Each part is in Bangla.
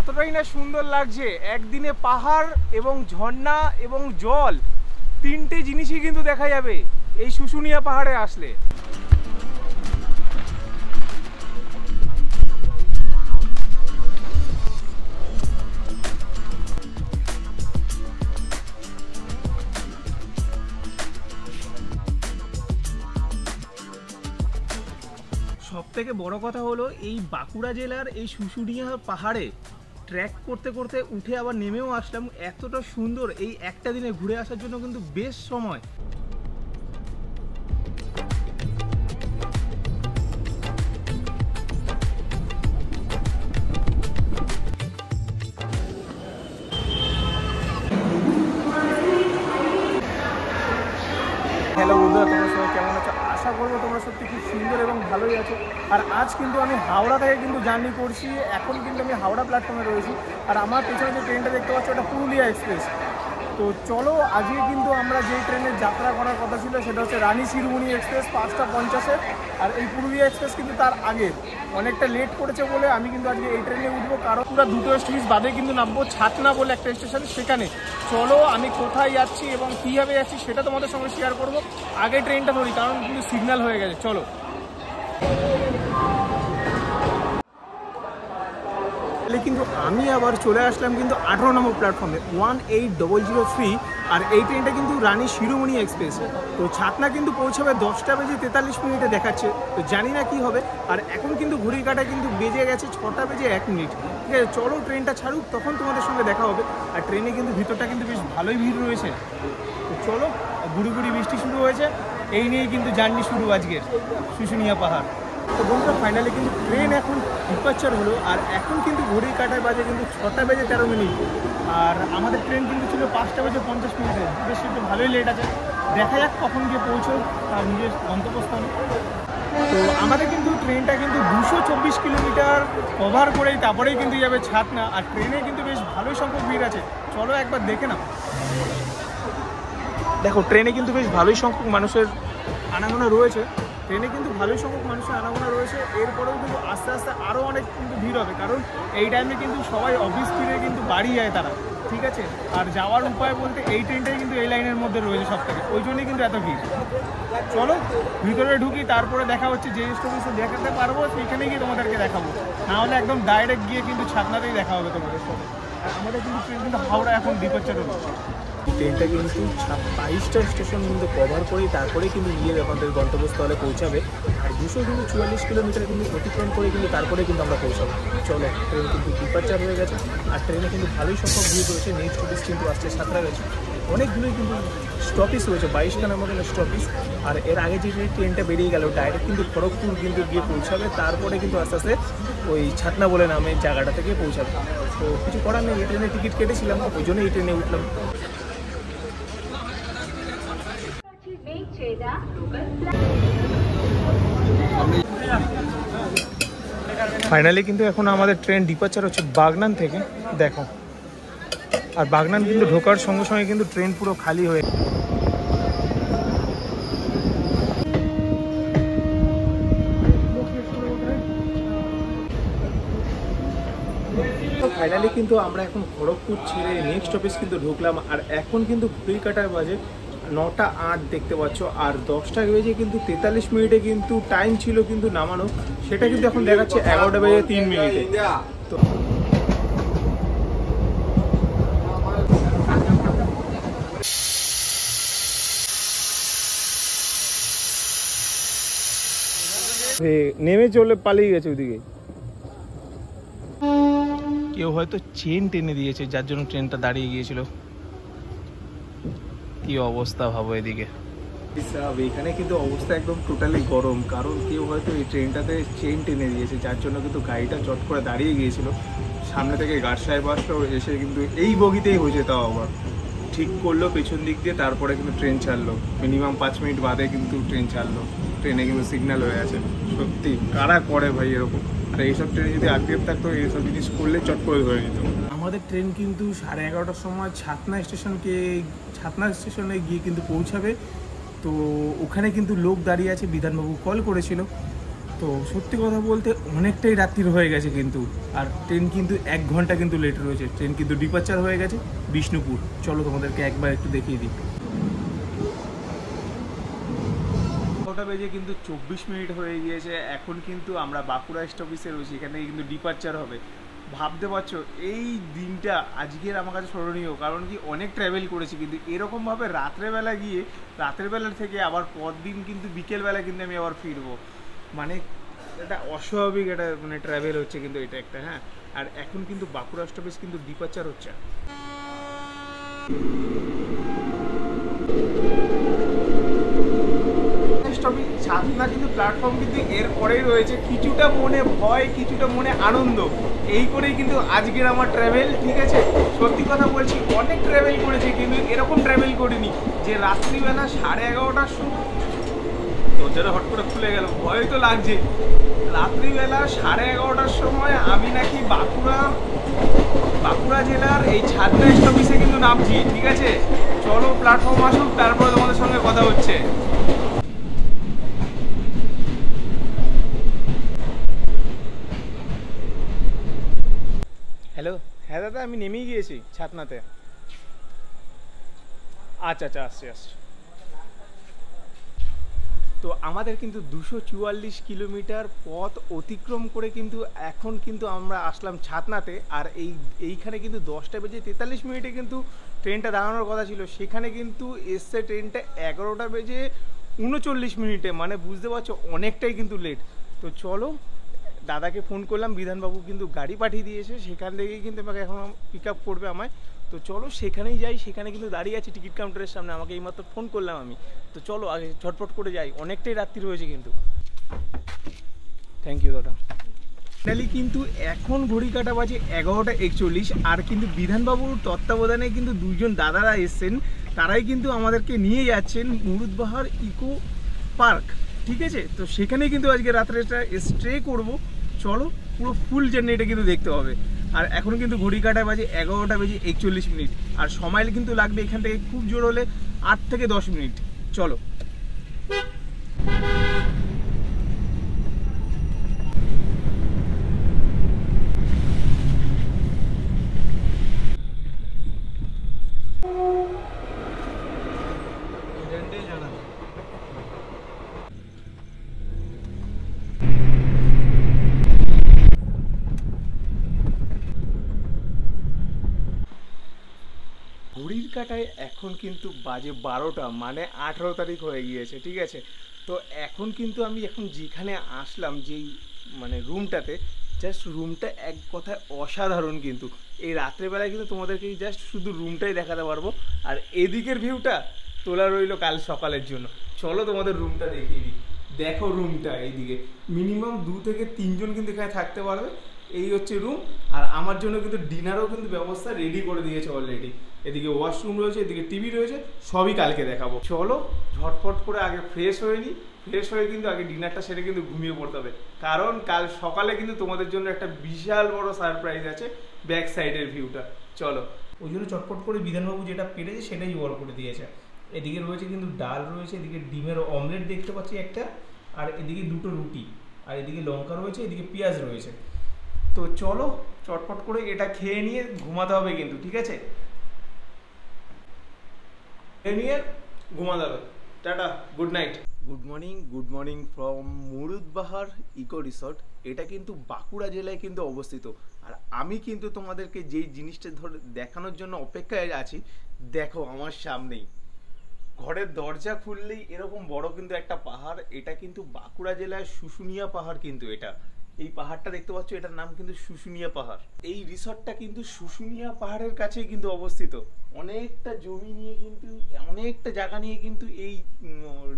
কতটাই না সুন্দর লাগছে। একদিনে পাহাড় এবং ঝর্ণা এবং জল তিনটে জিনিসই কিন্তু দেখা যাবে এই শুশুনিয়া পাহাড়ে আসলে। সবথেকে বড় কথা হলো এই বাঁকুড়া জেলার এই শুশুনিয়া পাহাড়ে ট্রেক করতে করতে উঠে আবার নেমেও আসলাম। এতটা সুন্দর, এই একটা দিনে ঘুরে আসার জন্য কিন্তু বেশ সময়। হ্যালো বন্ধুরা, তোমরা সবাই কেমন আছো? আশা করবো তোমরা সত্যি খুব সুন্দর এবং ভালোই আছো। আর আজ কিন্তু আমি হাওড়া থেকে কিন্তু জার্নি করছি। এখন কিন্তু আমি হাওড়া প্ল্যাটফর্মে রয়েছি। আর আমার পেছনে যে ট্রেনটা দেখতে পাচ্ছ ওটা পুরুলিয়া এক্সপ্রেস। তো চলো, আজকে কিন্তু আমরা যে ট্রেনে যাত্রা করার কথা ছিল সেটা হচ্ছে রানী শিরোমণি এক্সপ্রেস 5টা 50-এর। আর এই পুরুলিয়া এক্সপ্রেস কিন্তু তার আগে অনেকটা লেট করেছে বলে আমি কিন্তু আজকে এই ট্রেনে উঠবো। কারণ পুরো 2টো স্টেশন বাদে কিন্তু নামবো ছাতনা বলে একটা স্টেশন, সেখানে। চলো আমি কোথায় যাচ্ছি এবং কীভাবে যাচ্ছি সেটা তোমাদের সঙ্গে শেয়ার করবো। আগে ট্রেনটা ধরি, কারণ কিন্তু সিগন্যাল হয়ে গেছে। চলো। কিন্তু আমি আবার চলে আসলাম কিন্তু 18 নম্বর প্ল্যাটফর্মে 18003। আর এই ট্রেনটা কিন্তু রানী শিরোমণি এক্সপ্রেস। তো ছাতনা কিন্তু পৌঁছাবে 10টা বেজে 43 মিনিটে দেখাচ্ছে। তো জানি না কি হবে। আর এখন কিন্তু ঘড়ির কাঁটা কিন্তু বেজে গেছে 6টা বেজে 1 মিনিট। ঠিক আছে, চলো ট্রেনটা ছাড়ুক, তখন তোমাদের সঙ্গে দেখা হবে। আর ট্রেনে কিন্তু ভিতরটা কিন্তু বেশ ভালোই ভিড় রয়েছে। তো চলো, গুড়ি গুড়ি বৃষ্টি শুরু হয়েছে, এই নিয়েই কিন্তু জার্নি শুরু আজকের শুশুনিয়া পাহাড়। তো বন্ধুরা, ফাইনালি কিন্তু ট্রেন এখন ডিপারচার হলো। আর এখন কিন্তু ঘড়ির কাঁটায় বাজে কিন্তু 6টা বেজে 13 মিনিট। আর আমাদের ট্রেন কিন্তু ছিল 5টা বেজে 50 মিনিটে। বেশ একটু ভালোই লেট আছে, দেখা যাক কখন গিয়ে পৌঁছো তার নিজের গন্তব্যস্থানে। তো আমাদের কিন্তু ট্রেনটা কিন্তু 224 কিলোমিটার কভার করেই তারপরেই কিন্তু যাবে ছাতনা। আর ট্রেনে কিন্তু বেশ ভালোই সংখ্যক ভিড় আছে, চলো একবার দেখে নাও। দেখো, ট্রেনে কিন্তু বেশ ভালোই সংখ্যক মানুষের আনাগোনা রয়েছে। এরপরেও কিন্তু আস্তে আস্তে আরও অনেক কিন্তু ভিড় হবে, কারণ এই টাইমে কিন্তু সবাই অফিস ফিরে কিন্তু বাড়ি যায় তারা। ঠিক আছে, আর যাওয়ার উপায় বলতে এই ট্রেনটাই কিন্তু এই লাইনের মধ্যে রয়েছে সব থেকে, ওই জন্যই কিন্তু এত ভিড়। চলো ভিতরে ঢুকি, তারপরে দেখা হচ্ছে যে স্টপেজে দেখাতে পারবো সেইখানে গিয়ে তোমাদেরকে দেখাবো। নাহলে একদম ডাইরেক্ট গিয়ে কিন্তু ছাতনাতেই দেখা হবে তোমাদের সাথে। আর আমাদের কিন্তু ট্রেন কিন্তু হাওড়া এখন ডিপারচার হলো। ট্রেনটা কিন্তু 22টা স্টেশন কিন্তু কভার করেই তারপরেই কিন্তু গিয়ে আমাদের গন্তব্যস্থলে পৌঁছাবে। আর 244 কিলোমিটার কিন্তু অতিক্রম করে কিন্তু তারপরে কিন্তু আমরা পৌঁছাবো। চলো, ট্রেন কিন্তু ডিপারচার হয়ে গেছে। আর ট্রেনে কিন্তু ভালোই সংখ্যক ভিড় রয়েছে। নেক্সট স্টপেজ কিন্তু আসছে সাঁতরাগাছি। অনেকগুলোই কিন্তু স্টপেজ রয়েছে, 22খানার মতন স্টপেজ। আর এর আগে যে ট্রেনটা বেরিয়ে গেল ডাইরেক্ট কিন্তু খড়গপুর কিন্তু গিয়ে পৌঁছাবে। তারপরে কিন্তু আস্তে আস্তে ওই ছাতনা বলে নামে জায়গাটা থেকে পৌঁছাবে। তো কিছু করার নেই, এই ট্রেনে টিকিট কেটেছিলাম, ওই জন্য এই ট্রেনে উঠলাম। ফাইনালি কিন্তু এখন আমাদের ট্রেন ডিপারচার হচ্ছে বাগনান থেকে। দেখো, আর বাগনান কিন্তু ঢোকার সঙ্গে সঙ্গে কিন্তু ট্রেন পুরো খালি হয়ে। ফাইনালি কিন্তু আমরা এখন খড়গপুর ছেড়ে নেক্সট অফিস কিন্তু ঢুকলাম। আর এখন কিন্তু ঘড়ির কাঁটার বাজে 9টা 8 দেখতে পাচ্ছ। আর 10টা বেজে কিন্তু 43 মিনিটে কিন্তু টাইম ছিল কিন্তু নামানো, সেটা কিন্তু এখন দেখাচ্ছে 11টা বেজে 3 মিনিটে। তো নেমে চলে পালিয়ে গেছে ওইদিকে। কেউ হয়তো চেন টেনে দিয়েছে, যার জন্য ট্রেনটা দাঁড়িয়ে গিয়েছিল। কি অবস্থা ভাবো এদিকে। এখানে কিন্তু অবস্থা একদম টোটালি গরম, কারণ কেউ হয়তো এই ট্রেনটাতে চেন টেনে দিয়েছে, যার জন্য কিন্তু গাড়িটা চট করে দাঁড়িয়ে গিয়েছিল। সামনে থেকে গার্ড সাহেব আসলো, এসে কিন্তু এই বগিতেই হয়েছে, তাও আবার ঠিক করলো পেছন দিক দিয়ে। তারপরে কিন্তু ট্রেন ছাড়লো, মিনিমাম 5 মিনিট বাদে কিন্তু ট্রেন ছাড়লো। ট্রেনে কিন্তু সিগন্যাল হয়ে আছে। সত্যি কারা করে ভাই এরকম। আর এইসব ট্রেনে যদি আরপিএফ থাকতো, এইসব জিনিস করলে চট করে ধরে নিত। আমাদের ট্রেন কিন্তু 11:30টার সময় ছাতনা স্টেশনে গিয়ে কিন্তু পৌঁছাবে। তো ওখানে কিন্তু লোক দাঁড়িয়ে আছে, বিধানবাবু কল করেছিল। তো সত্যি কথা বলতে অনেকটাই রাত্রির হয়ে গেছে কিন্তু, আর ট্রেন কিন্তু 1 ঘন্টা কিন্তু লেট রয়েছে। ট্রেন কিন্তু ডিপারচার হয়ে গেছে বিষ্ণুপুর। চলো তোমাদেরকে একবার একটু দেখিয়ে দিই। 9টা বেজে কিন্তু 24 মিনিট হয়ে গিয়েছে। এখন কিন্তু আমরা বাঁকুড়া স্টপেজে রয়েছি, এখানে কিন্তু ডিপারচার হবে। ভাবতে পারছো এই দিনটা আজকের আমার কাছে স্মরণীয়, কারণ কি অনেক ট্রাভেল করেছি, কিন্তু এরকমভাবে রাত্রেবেলা গিয়ে রাত্রেবেলা থেকে আবার পরদিন কিন্তু বিকেলবেলা কিন্তু আমি আবার ফিরবো, মানে এটা অস্বাভাবিক একটা মানে ট্রাভেল হচ্ছে কিন্তু এটা একটা। হ্যাঁ, আর এখন কিন্তু বাঁকুড়া স্টপেজ কিন্তু ডিপারচার হচ্ছে। ছাতনা কিন্তু প্ল্যাটফর্ম কিন্তু এর পরেই রয়েছে। কিছুটা মনে ভয়, কিছুটা মনে আনন্দ, এই করেই কিন্তু আজকের আমার ট্রাভেল। ঠিক আছে, সত্যি কথা বলছি অনেক ট্রাভেল করেছি, কিন্তু এরকম ট্রাভেল করিনি যে রাত্রিবেলা 11:30টার সময় দরজাটা হট করে খুলে গেল, ভয় তো লাগছে। রাত্রিবেলা 11:30টার সময় আমি নাকি বাঁকুড়া জেলার এই ছাতনা স্টপেজে কিন্তু নামছি। ঠিক আছে, চলো প্ল্যাটফর্ম আসুক, তারপরে তোমাদের সঙ্গে কথা হচ্ছে। হ্যালো, হ্যাঁ দাদা, আমি নেমেই গিয়েছি ছাতনাতে। আচ্ছা আচ্ছা, আসছি। তো আমাদের কিন্তু 244 কিলোমিটার পথ অতিক্রম করে কিন্তু এখন কিন্তু আমরা আসলাম ছাতনাতে। আর এইখানে কিন্তু 10টা বেজে 43 মিনিটে কিন্তু ট্রেনটা দাঁড়ানোর কথা ছিল, সেখানে কিন্তু এসছে ট্রেনটা 11টা বেজে 39 মিনিটে, মানে বুঝতে পারছো অনেকটাই কিন্তু লেট। তো চলো, দাদাকে ফোন করলাম, বিধানবাবু কিন্তু গাড়ি পাঠিয়ে দিয়েছে, সেখান থেকেই কিন্তু আমাকে এখন পিক আপ করবে আমায়। তো চলো সেখানেই যাই, সেখানে কিন্তু দাঁড়িয়ে আছি টিকিট কাউন্টারের সামনে, আমাকে এইমাত্র ফোন করলাম আমি। তো চলো আগে ঝটপট করে যাই, অনেকটাই রাত্রি রয়েছে কিন্তু। থ্যাংক ইউ দাদা। ফাইনালি কিন্তু এখন ঘড়ি কাটা বাজে 11:41, আর কিন্তু বিধানবাবুর তত্ত্বাবধানে কিন্তু দুজন দাদারা এসছেন, তারাই কিন্তু আমাদেরকে নিয়ে যাচ্ছেন মুরুদবাহার ইকো পার্ক। ঠিক আছে, তো সেখানে কিন্তু আজকে রাত্রেটা স্টে করব। চলো পুরো ফুল জার্নিটা কিন্তু দেখতে হবে। আর এখন কিন্তু ঘড়ি কাটায় বাজে 11টা বেজে 41 মিনিট, আর সময় কিন্তু লাগবে এখান থেকে খুব জোর হলে 8 থেকে 10 মিনিট। চলো। ঘড়ির কাটায় এখন কিন্তু বাজে 12টা, মানে 18 তারিখ হয়ে গিয়েছে। ঠিক আছে, তো এখন কিন্তু আমি যেখানে আসলাম, যেই মানে রুমটাতে, জাস্ট রুমটা এক কথায় অসাধারণ। কিন্তু এই রাত্রেবেলায় কিন্তু তোমাদেরকে জাস্ট শুধু রুমটাই দেখাতে পারবো, আর এদিকের ভিউটা তোলা রইলো কাল সকালের জন্য। চলো তোমাদের রুমটা দেখিয়ে দিই। দেখো রুমটা, এইদিকে মিনিমাম 2 থেকে 3 জন কিন্তু এখানে থাকতে পারবে। এই হচ্ছে রুম, আর আমার জন্য কিন্তু ডিনারও কিন্তু ব্যবস্থা রেডি করে দিয়েছে অলরেডি। এদিকে ওয়াশরুম রয়েছে, এদিকে টিভি রয়েছে, সবই কালকে দেখাবো। চলো ঝটফট করে আগে ফ্রেশ হয়ে নিই। ফ্রেশ হয়ে কিন্তু আগে ডিনারটা সেরে কিন্তু ঘুমিয়ে পড়তে হবে, কারণ কাল সকালে কিন্তু তোমাদের জন্য একটা বিশাল বড় সারপ্রাইজ আছে, ব্যাক সাইডের ভিউটা। চলো, ওই জন্য চটপট করে বিধানবাবু যেটা পেরেছে সেটাই জোগাড় করে দিয়েছে। এদিকে রয়েছে কিন্তু ডাল রয়েছে, এদিকে ডিমের অমলেট দেখতে পাচ্ছি একটা, আর এদিকে 2টো রুটি, আর এদিকে লঙ্কা রয়েছে, এদিকে পেঁয়াজ রয়েছে। তো চলো চটপট করে এটা খেয়ে নিয়ে ঘুমাতে হবে কিন্তু। ঠিক আছে, খেয়ে নিয়ে ঘুমাতে হবে। Tata, good night. Good morning from Murudbahar eco resort. এটা কিন্তু বাঁকুড়া জেলায় কিন্তু অবস্থিত, আর আমি কিন্তু তোমাদেরকে যেই জিনিসটা ধরে দেখানোর জন্য অপেক্ষায় আছি, দেখো আমার সামনেই। ঘরের দরজা খুললেই এরকম বড় কিন্তু একটা পাহাড়। এটা কিন্তু বাঁকুড়া জেলায় শুশুনিয়া পাহাড় কিন্তু এটা। এই পাহাড়টা দেখতে পাচ্ছ, এটার নাম কিন্তু শুশুনিয়া পাহাড়। এই রিসর্টটা কিন্তু শুশুনিয়া পাহাড়ের কাছেই কিন্তু অবস্থিত। অনেকটা জমি নিয়ে কিন্তু, অনেকটা জায়গা নিয়ে কিন্তু এই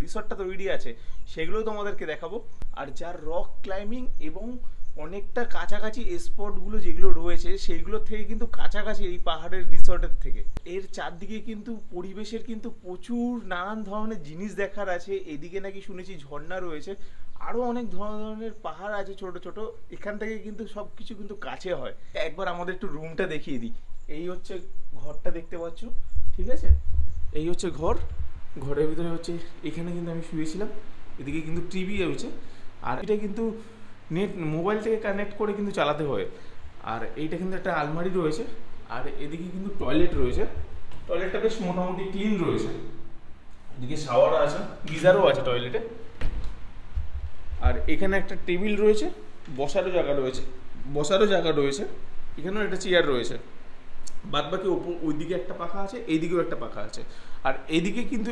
রিসর্টটা তৈরি আছে, সেগুলো তোমাদেরকে দেখাবো। আর যার রক ক্লাইম্বিং এবং অনেকটা কাছাকাছি স্পটগুলো যেগুলো রয়েছে, সেইগুলো থেকে কিন্তু কাছাকাছি এই পাহাড়ের রিসর্টের থেকে। এর চারদিকে কিন্তু পরিবেশের কিন্তু প্রচুর নানান ধরনের জিনিস দেখার আছে। এদিকে নাকি শুনেছি ঝর্ণা রয়েছে, আরো অনেক ধরনের পাহাড় আছে ছোট ছোট। এখান থেকে কিন্তু সবকিছু কিন্তু কাছে হয়। একবার আমাদের একটু রুমটা দেখিয়ে দিই। এই হচ্ছে ঘরটা দেখতে পাচ্ছ। ঠিক আছে, এই হচ্ছে ঘর। ঘরের ভিতরে হচ্ছে, এখানে কিন্তু আমি শুয়েছিলাম, এদিকে কিন্তু টিভি রয়েছে। আর এটা কিন্তু নেট মোবাইল থেকে কানেক্ট করে কিন্তু চালাতে হয়। আর এইটা কিন্তু একটা আলমারি রয়েছে, আর এদিকে কিন্তু টয়লেট রয়েছে। টয়লেটটা বেশ মোটামুটি ক্লিন রয়েছে। এদিকে শাওয়ার আছে, গিজারও আছে টয়লেটে। আর এখানে একটা টেবিল রয়েছে, বসারও জায়গা রয়েছে। এখানেও একটা চেয়ার রয়েছে। বাদ বাকি ওইদিকে একটা পাখা আছে, এইদিকেও একটা পাখা আছে। আর এইদিকে কিন্তু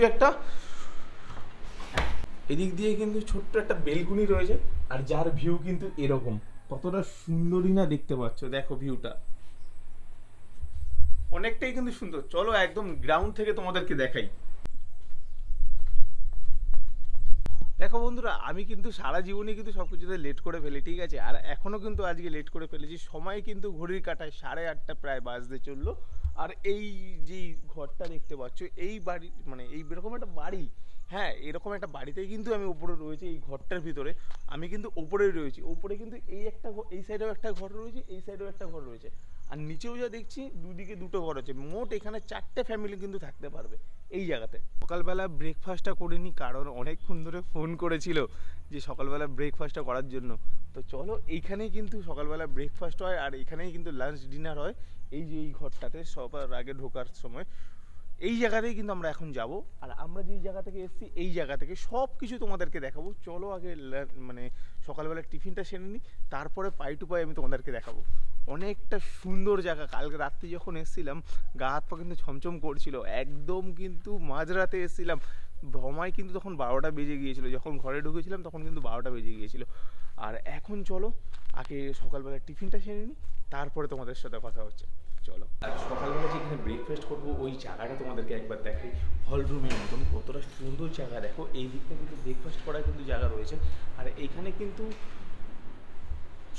এদিক দিয়ে কিন্তু ছোট্ট একটা বেলকুনি রয়েছে, আর যার ভিউ কিন্তু এরকম। কতটা সুন্দরই না দেখতে পাচ্ছ, দেখো ভিউটা অনেকটাই কিন্তু সুন্দর। চলো একদম গ্রাউন্ড থেকে তোমাদেরকে দেখাই। দেখো বন্ধুরা, আমি কিন্তু সারা জীবনে কিন্তু সবকিছুতে লেট করে ফেলি, ঠিক আছে। আর এখনো কিন্তু আজকে লেট করে ফেলেছি। সময় কিন্তু ঘড়ির কাঁটায় 8:30 প্রায় বাজতে চললো। আর এই যে ঘরটা দেখতে পাচ্ছ, এই বাড়ি মানে এইরকম একটা বাড়ি, হ্যাঁ এরকম একটা বাড়িতেই কিন্তু আমি উপরে রয়েছি। এই ঘরটার ভিতরে আমি কিন্তু উপরেই রয়েছি। উপরে কিন্তু এই সাইডেও একটা ঘর রয়েছে, এই সাইডেও একটা ঘর রয়েছে। আর নিচেও যা দেখছি দুদিকে দুটো ঘর আছে। মোট এখানে 4টে ফ্যামিলি কিন্তু থাকতে পারবে এই জায়গাতে। সকালবেলা ব্রেকফাস্টটা করিনি, কারণ অনেকক্ষণ ধরে ফোন করেছিল যে সকালবেলা ব্রেকফাস্টটা করার জন্য। তো চলো, এইখানেই কিন্তু সকালবেলা ব্রেকফাস্ট হয়, আর এইখানেই কিন্তু লাঞ্চ ডিনার হয়। এই যে এই ঘরটাতে সবার আগে ঢোকার সময় এই জায়গাতেই কিন্তু আমরা এখন যাব। আর আমরা যেই জায়গা থেকে এসেছি এই জায়গা থেকে সব কিছু তোমাদেরকে দেখাবো। চলো আগে মানে সকালবেলা টিফিনটা সেরে নিই, তারপরে পাই টু পাই আমি তোমাদেরকে দেখাবো। অনেকটা সুন্দর জায়গা। কালকে রাত্রি যখন এসেছিলাম গা হাত পা কিন্তু ছমছম করছিল, একদম কিন্তু মাঝরাতে এসেছিলাম। সময় কিন্তু তখন 12টা বেজে গিয়েছিল। যখন ঘরে ঢুকেছিলাম তখন কিন্তু 12টা বেজে গিয়েছিল। আর এখন চলো আগে সকালবেলা টিফিনটা সেরে নিই, তারপরে তোমাদের সাথে কথা হচ্ছে। চলো। আর সকালবেলা যেখানে ব্রেকফাস্ট করবো ওই জায়গাটা তোমাদেরকে একবার দেখাই। হল রুমের মতন কতটা সুন্দর জায়গা। দেখো এই দিকটা কিন্তু ব্রেকফাস্ট করার কিন্তু জায়গা রয়েছে। আর এইখানে কিন্তু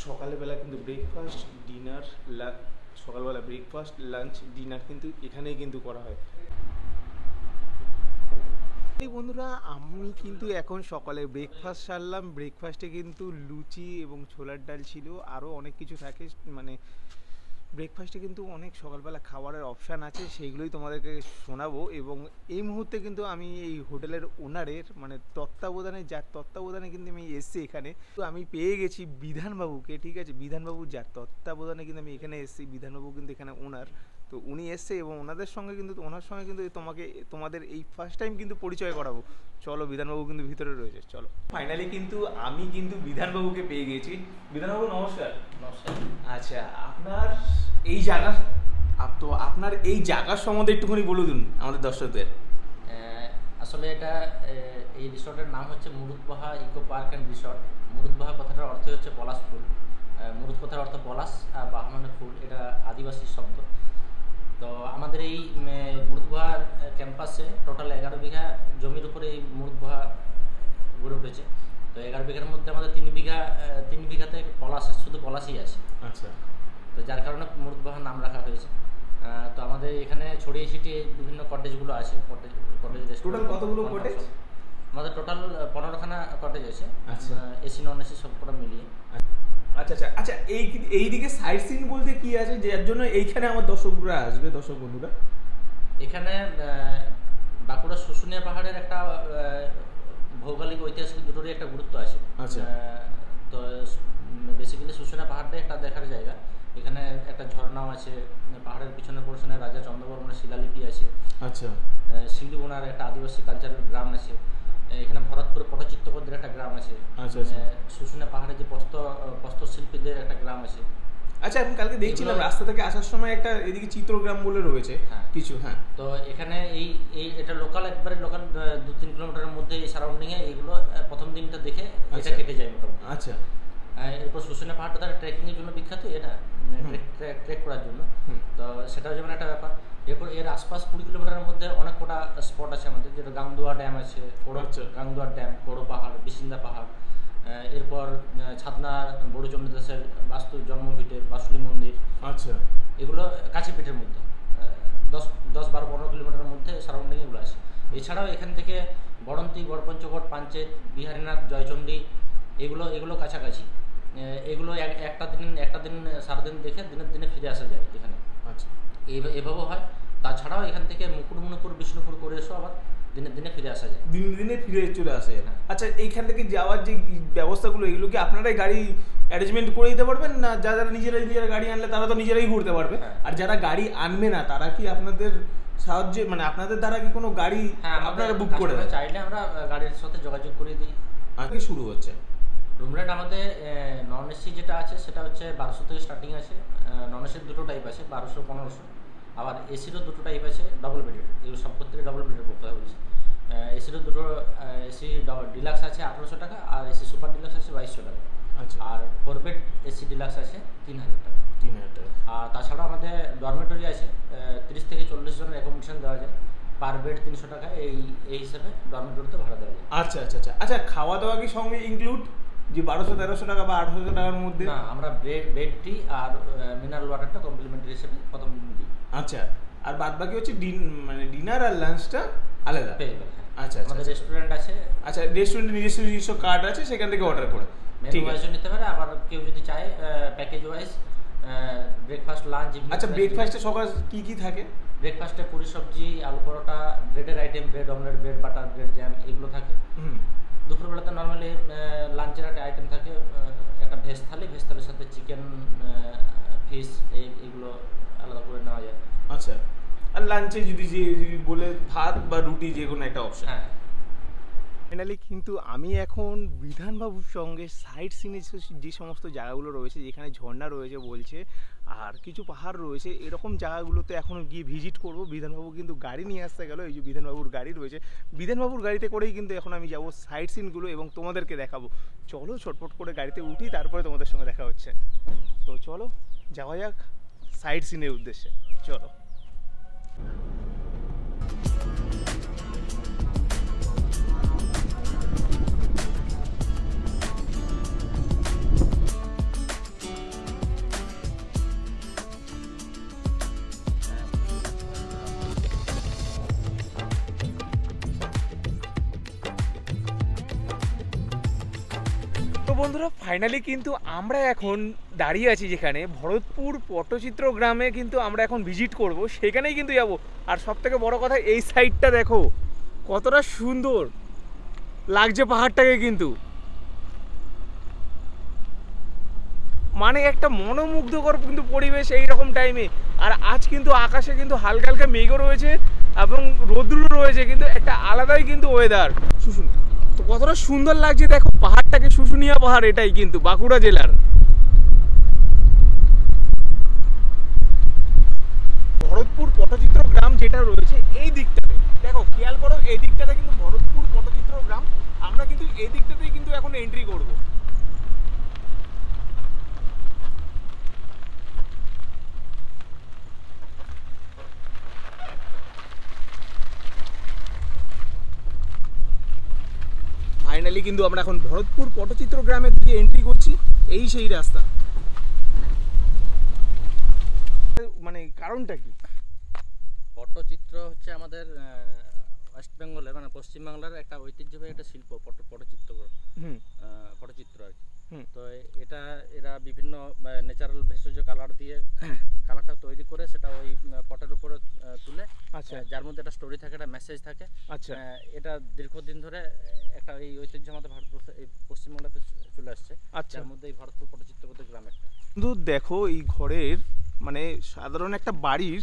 সকালবেলা কিন্তু ব্রেকফাস্ট ডিনার সকালবেলা ব্রেকফাস্ট লাঞ্চ ডিনার কিন্তু এখানেই কিন্তু করা হয়। এই বন্ধুরা, আমি কিন্তু এখন সকালে ব্রেকফাস্ট সারলাম। ব্রেকফাস্টে কিন্তু লুচি এবং ছোলার ডাল ছিল, আরও অনেক কিছু থাকে। মানে ব্রেকফাস্টে কিন্তু অনেক সকালবেলা খাবারের অপশান আছে, সেইগুলোই তোমাদেরকে শোনাবো। এবং এই মুহূর্তে কিন্তু আমি এই হোটেলের ওনারের মানে যার তত্ত্বাবধানে কিন্তু আমি এসেছি এখানে। তো আমি পেয়ে গেছি বিধানবাবুকে, ঠিক আছে। বিধানবাবু যার তত্ত্বাবধানে কিন্তু আমি এখানে এসেছি। বিধানবাবু কিন্তু এখানে ওনার, তো উনি এসছে এবং ওনার সঙ্গে কিন্তু তোমাদের এই ফার্স্ট টাইম কিন্তু পরিচয় করাবো। চলো, বিধানবাবু কিন্তু ভিতরে রয়েছে, চলো। ফাইনালি কিন্তু আমি কিন্তু বিধানবাবুকে পেয়ে গেছি। বিধানবাবু নমস্কার। নমস্কার। আচ্ছা, আপনার এই জায়গার সম্বন্ধে একটুখানি বলে দিন আমাদের দর্শকদের। আসলে এই রিসর্টের নাম হচ্ছে মুরুদবাহা ইকো পার্ক অ্যান্ড রিসর্ট। মুরুদবাহা কথাটার অর্থ হচ্ছে পলাশ ফুল। মুরুদ কথার অর্থ পলাশ, আর বাহা মানে ফুল, এটা আদিবাসী শব্দ। তো আমাদের এই মুরুদবাহার ক্যাম্পাসে টোটাল 11 বিঘা জমির উপরে এই মুরুদবাহা গড়ে উঠেছে। তো 11 বিঘার মধ্যে আমাদের 3 বিঘাতে পলাশ, শুধু পলাশই আছে। আচ্ছা। তো যার কারণে মুরুদবাহার নাম রাখা হয়েছে। তো আমাদের এখানে ছড়িয়ে ছিটিয়ে বিভিন্ন কটেজগুলো আছে। কটেজ টোটাল কতগুলো কটেজ? আমাদের টোটাল 15খানা কটেজ আছে। আচ্ছা। এসি নন এসি সব কটা মিলিয়ে। আচ্ছা আচ্ছা আচ্ছা, এইদিকে সাইট সিন বলতে কি আছে যার জন্য এইখানে আমার দর্শক বন্ধুরা? এখানে বাঁকুড়া শুশুনিয়া পাহাড়ের একটা ভৌগোলিক ঐতিহাসিক দুটোরই একটা গুরুত্ব আছে। আচ্ছা। তো বেসিক্যালি শুশুনিয়া পাহাড়টা একটা দেখার জায়গা। এখানে একটা ঝর্ণাও আছে। পাহাড়ের পিছনে পোর্শনে রাজা চন্দ্রবর্মনের শিলালিপি আছে। আচ্ছা। শিলিবোনার একটা আদিবাসী কালচারাল গ্রাম আছে। এখানে ভরতপুর পটচিত্রকরদের একটা গ্রাম আছে। আচ্ছা। শুশুনিয়া পাহাড়ে যে প্রস্তরশিল্পীদের একটা গ্রাম আছে। আচ্ছা, আমি কালকে দেখছিলাম রাস্তা থেকে আসার সময় একটা এদিকে চিত্রগ্রাম বলে রয়েছে কিছু। হ্যাঁ, তো এখানে এটা লোকাল 2-3 কিলোমিটারের মধ্যে এই সারাউন্ডিংয়ে এইগুলো প্রথম দিনটা দেখে এটা কেটে যায় মোটামুটি। আচ্ছা। এরপর শুশুনিয়া পাহাড়টা তার ট্রেকিংয়ের জন্য বিখ্যাত, এটা ট্রেক করার জন্য। তো সেটাও যেমন একটা ব্যাপার। এরপর এর আশপাশ 20 কিলোমিটারের মধ্যে অনেক কটা স্পট আছে আমাদের, যেটা গাংদুয়া ড্যাম আছে, গাংদুয়া ড্যাম, কোড়ো পাহাড়, বিসিন্দা পাহাড়। এরপর ছাতনা বড়চন্ডী দাসের বাস্তু জন্মভিটে বাসুলি মন্দির। আচ্ছা। এগুলো কাছে পিঠের মধ্যে 10-12-15 কিলোমিটারের মধ্যে সারাউন্ডিং এগুলো আছে। এছাড়াও এখান থেকে বড়ন্তি, গড়পঞ্চকোট, পাঞ্চেত, বিহারীনাথ, জয়চণ্ডী এগুলো কাছাকাছি। এগুলো একটা দিন সারাদিন দেখে দিনে ফিরে আসা যায় এখানে। আচ্ছা। এভাবেও হয়। তাছাড়াও এখান থেকে মুকুটমণিপুর, বিষ্ণুপুর করে এসো আবার দিনে দিনে ফিরে আসা যায়। দিনে দিনে ফিরে চলে আসে। আচ্ছা, এইখান থেকে যাওয়ার যে ব্যবস্থাগুলো এগুলো কি আপনারাই গাড়ি অ্যারেঞ্জমেন্ট করে দিতে পারবেন, না যারা নিজেরা গাড়ি আনলে তারা তো নিজেরাই ঘুরতে পারবে, আর যারা গাড়ি আনবে না তারা কি আপনাদের সাহায্যে মানে আপনাদের দ্বারা কি কোনো গাড়ি আপনারা বুক করে দেন? চাইলে আমরা গাড়ির সাথে যোগাযোগ করে দিই। আজকে শুরু হচ্ছে রুম রেট আমাদের নন এসি যেটা আছে সেটা হচ্ছে 1200 থেকে স্টার্টিং আছে। নন এসির দুটো টাইপ আছে, 1200 1500। আবার এসিরও দুটো টাইপ আছে, ডবল বেডের। এগুলো সব ক্ষেত্রে ডবল বেডের কথা বলছি। এসিরও দুটো, এসি ডিলাক্স আছে 1800 টাকা, আর এসি সুপার ডিলাক্স আছে 2200 টাকা। আচ্ছা, আর 4 বেড এসি ডিলাক্স আছে 3000 টাকা। 3000 টাকা। আর তাছাড়া আমাদের ডরমেটরি আছে, 30 থেকে 40 জনের অ্যাকোমোডেশন দেওয়া যায়। পার বেড 300 টাকা, এই হিসাবে ডরমেটরিতে ভাড়া দেওয়া যায়। আচ্ছা আচ্ছা আচ্ছা আচ্ছা, খাওয়া দাওয়া কি সঙ্গে ইনক্লুড, যে 1200-1300 টাকা বা 800 টাকার মধ্যে? না, আমরা বেড টি আর মিনারেল ওয়াটারটা কমপ্লিমেন্টারি হিসেবে প্রথম দিন দিই। আচ্ছা, আর বাদ বাকি হচ্ছে মানে ডিনার আর লাঞ্চটা আলাদা? পেয়েবেল। আচ্ছা, আমাদের রেস্টুরেন্ট আছে। আচ্ছা, রেস্টুরেন্টে নিজস্ব কার্ড আছে, সেখান থেকে অর্ডার করে মেনু ওয়াইজও নিতে পারে। আবার কেউ যদি চায় package wise breakfast, lunch, evening. আচ্ছা, ব্রেকফাস্টে সকাল কি থাকে? ব্রেকফাস্টে পুরি সবজি, আলু পরোটা, ব্রেডের item, bread omelette, bread butter, bread jam, এগুলো থাকে। দুপুরবেলাতে নর্মালি লাঞ্চের একটা আইটেম থাকে, একটা ভেজ থালির সাথে চিকেন, ফিশ, এইগুলো আলাদা করে নেওয়া যায়। আচ্ছা, আর লাঞ্চে যদি বলে ভাত বা রুটি যে কোনো একটা অপশন। হ্যাঁ। ফাইনালি কিন্তু আমি এখন বিধানবাবুর সঙ্গে সাইট সিনে যে সমস্ত জায়গাগুলো রয়েছে, যেখানে ঝর্ণা রয়েছে বলছে আর কিছু পাহাড় রয়েছে, এরকম জায়গাগুলোতে এখন গিয়ে ভিজিট করব। বিধানবাবু কিন্তু গাড়ি নিয়ে আসতে গেল, এই যে বিধানবাবুর গাড়ি রয়েছে, বিধানবাবুর গাড়িতে করেই কিন্তু এখন আমি যাব সাইট সিনগুলো এবং তোমাদেরকে দেখাবো। চলো ছটফট করে গাড়িতে উঠি, তারপরে তোমাদের সঙ্গে দেখা হচ্ছে। তো চলো যাওয়া যাক সাইট সিনের উদ্দেশ্যে, চলো। বন্ধুরা, ফাইনালি কিন্তু আমরা এখন দাঁড়িয়ে আছি যেখানে ভরতপুর পটচিত্র গ্রামে কিন্তু আমরা এখন ভিজিট করব, সেখানেই কিন্তু যাব। আর সব থেকে বড় কথা, এই সাইডটা দেখো কতটা সুন্দর লাগছে পাহাড়টাকে, কিন্তু মানে একটা মনোমুগ্ধকর কিন্তু পরিবেশ এই রকম টাইমে। আর আজ কিন্তু আকাশে কিন্তু হালকা হালকা মেঘও রয়েছে এবং রোদ্রু রয়েছে, কিন্তু একটা আলাদাই কিন্তু ওয়েদার। শুশুন তো কতটা সুন্দর লাগছে দেখো পাহাড়টাকে, শুশুনিয়া পাহাড়, এটাই কিন্তু বাঁকুড়া জেলার ভরতপুর পটচিত্র গ্রাম যেটা রয়েছে এই দিকটাতে। দেখো খেয়াল করো, এই দিকটাতে কিন্তু ভরতপুর পটচিত্র গ্রাম। আমরা কিন্তু এই দিকটাতেই কিন্তু এখন এন্ট্রি করব। ফাইনালি কিন্তু আমরা এখন ভরতপুর পটচিত্র গ্রামের দিকে এন্ট্রি করছি, এই সেই রাস্তা। মানে কারণটা কি? পটচিত্র হচ্ছে আমাদের ওয়েস্ট বেঙ্গলের, মানে পশ্চিমবাংলার একটা ঐতিহ্যবাহী একটা শিল্প, পটচিত্র আর কি। তো এরা বিভিন্ন ন্যাচারাল ভেষজ কালার দিয়ে কালারটা তৈরি করে সেটা ওই পটের উপরে তুলে, আচ্ছা, যার মধ্যে একটা স্টোরি থাকে, একটা মেসেজ থাকে। আচ্ছা, এটা দীর্ঘদিন ধরে একটা এই ঐতিহ্য আমাদের ভারতবর্ষে, এই পশ্চিমবাংলাতে চলে আসছে। আচ্ছা, যার মধ্যে এই ভরতপুর পটচিত্র গ্রাম একটা। কিন্তু দেখো এই ঘরের মানে সাধারণ একটা বাড়ির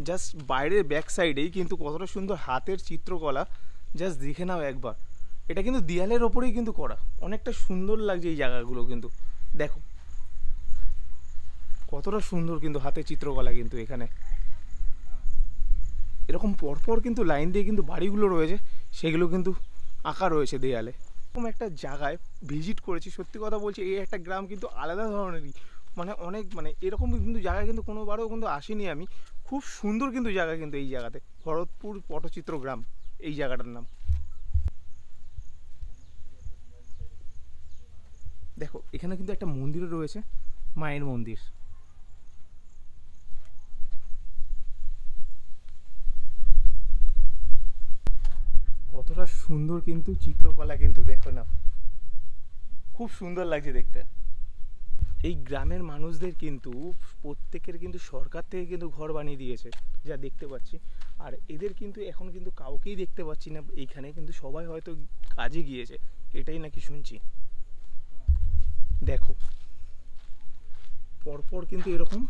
জাস্ট বাইরের ব্যাক সাইডেই কিন্তু কতটা সুন্দর হাতের চিত্রকলা, জাস্ট দেখে নাও একবার। এটা কিন্তু দেয়ালের ওপরেই কিন্তু করা, অনেকটা সুন্দর লাগছে এই জায়গাগুলো। কিন্তু দেখো কতটা সুন্দর কিন্তু হাতের চিত্রকলা, কিন্তু এখানে এরকম পরপর কিন্তু লাইন দিয়ে কিন্তু বাড়িগুলো রয়েছে, সেগুলো কিন্তু আঁকা রয়েছে দেয়ালে। এরকম একটা জায়গায় ভিজিট করেছি, সত্যি কথা বলছি এই একটা গ্রাম কিন্তু আলাদা ধরনেরই, মানে অনেক মানে এরকম কিন্তু জায়গায় কিন্তু কোনোবারও কিন্তু আসিনি আমি। খুব সুন্দর কিন্তু জায়গা কিন্তু এই জায়গাতে, ভরতপুর পটচিত্র গ্রাম এই জায়গাটার নাম। দেখো এখানে কিন্তু একটা মন্দিরও রয়েছে, মায়ের মন্দির। কতটা সুন্দর কিন্তু চিত্রকলা, কিন্তু দেখো না খুব সুন্দর লাগছে দেখতে। এই গ্রামের মানুষদের কিন্তু প্রত্যেকের কিন্তু সরকার থেকে কিন্তু ঘর বানিয়ে দিয়েছে, যা দেখতে পাচ্ছি। আর এদের কিন্তু এখন কিন্তু কাউকেই দেখতে পাচ্ছি না এইখানে, কিন্তু সবাই হয়তো কাজে গিয়েছে, এটাই নাকি শুনছি। দেখো পরপর কিন্তু এরকম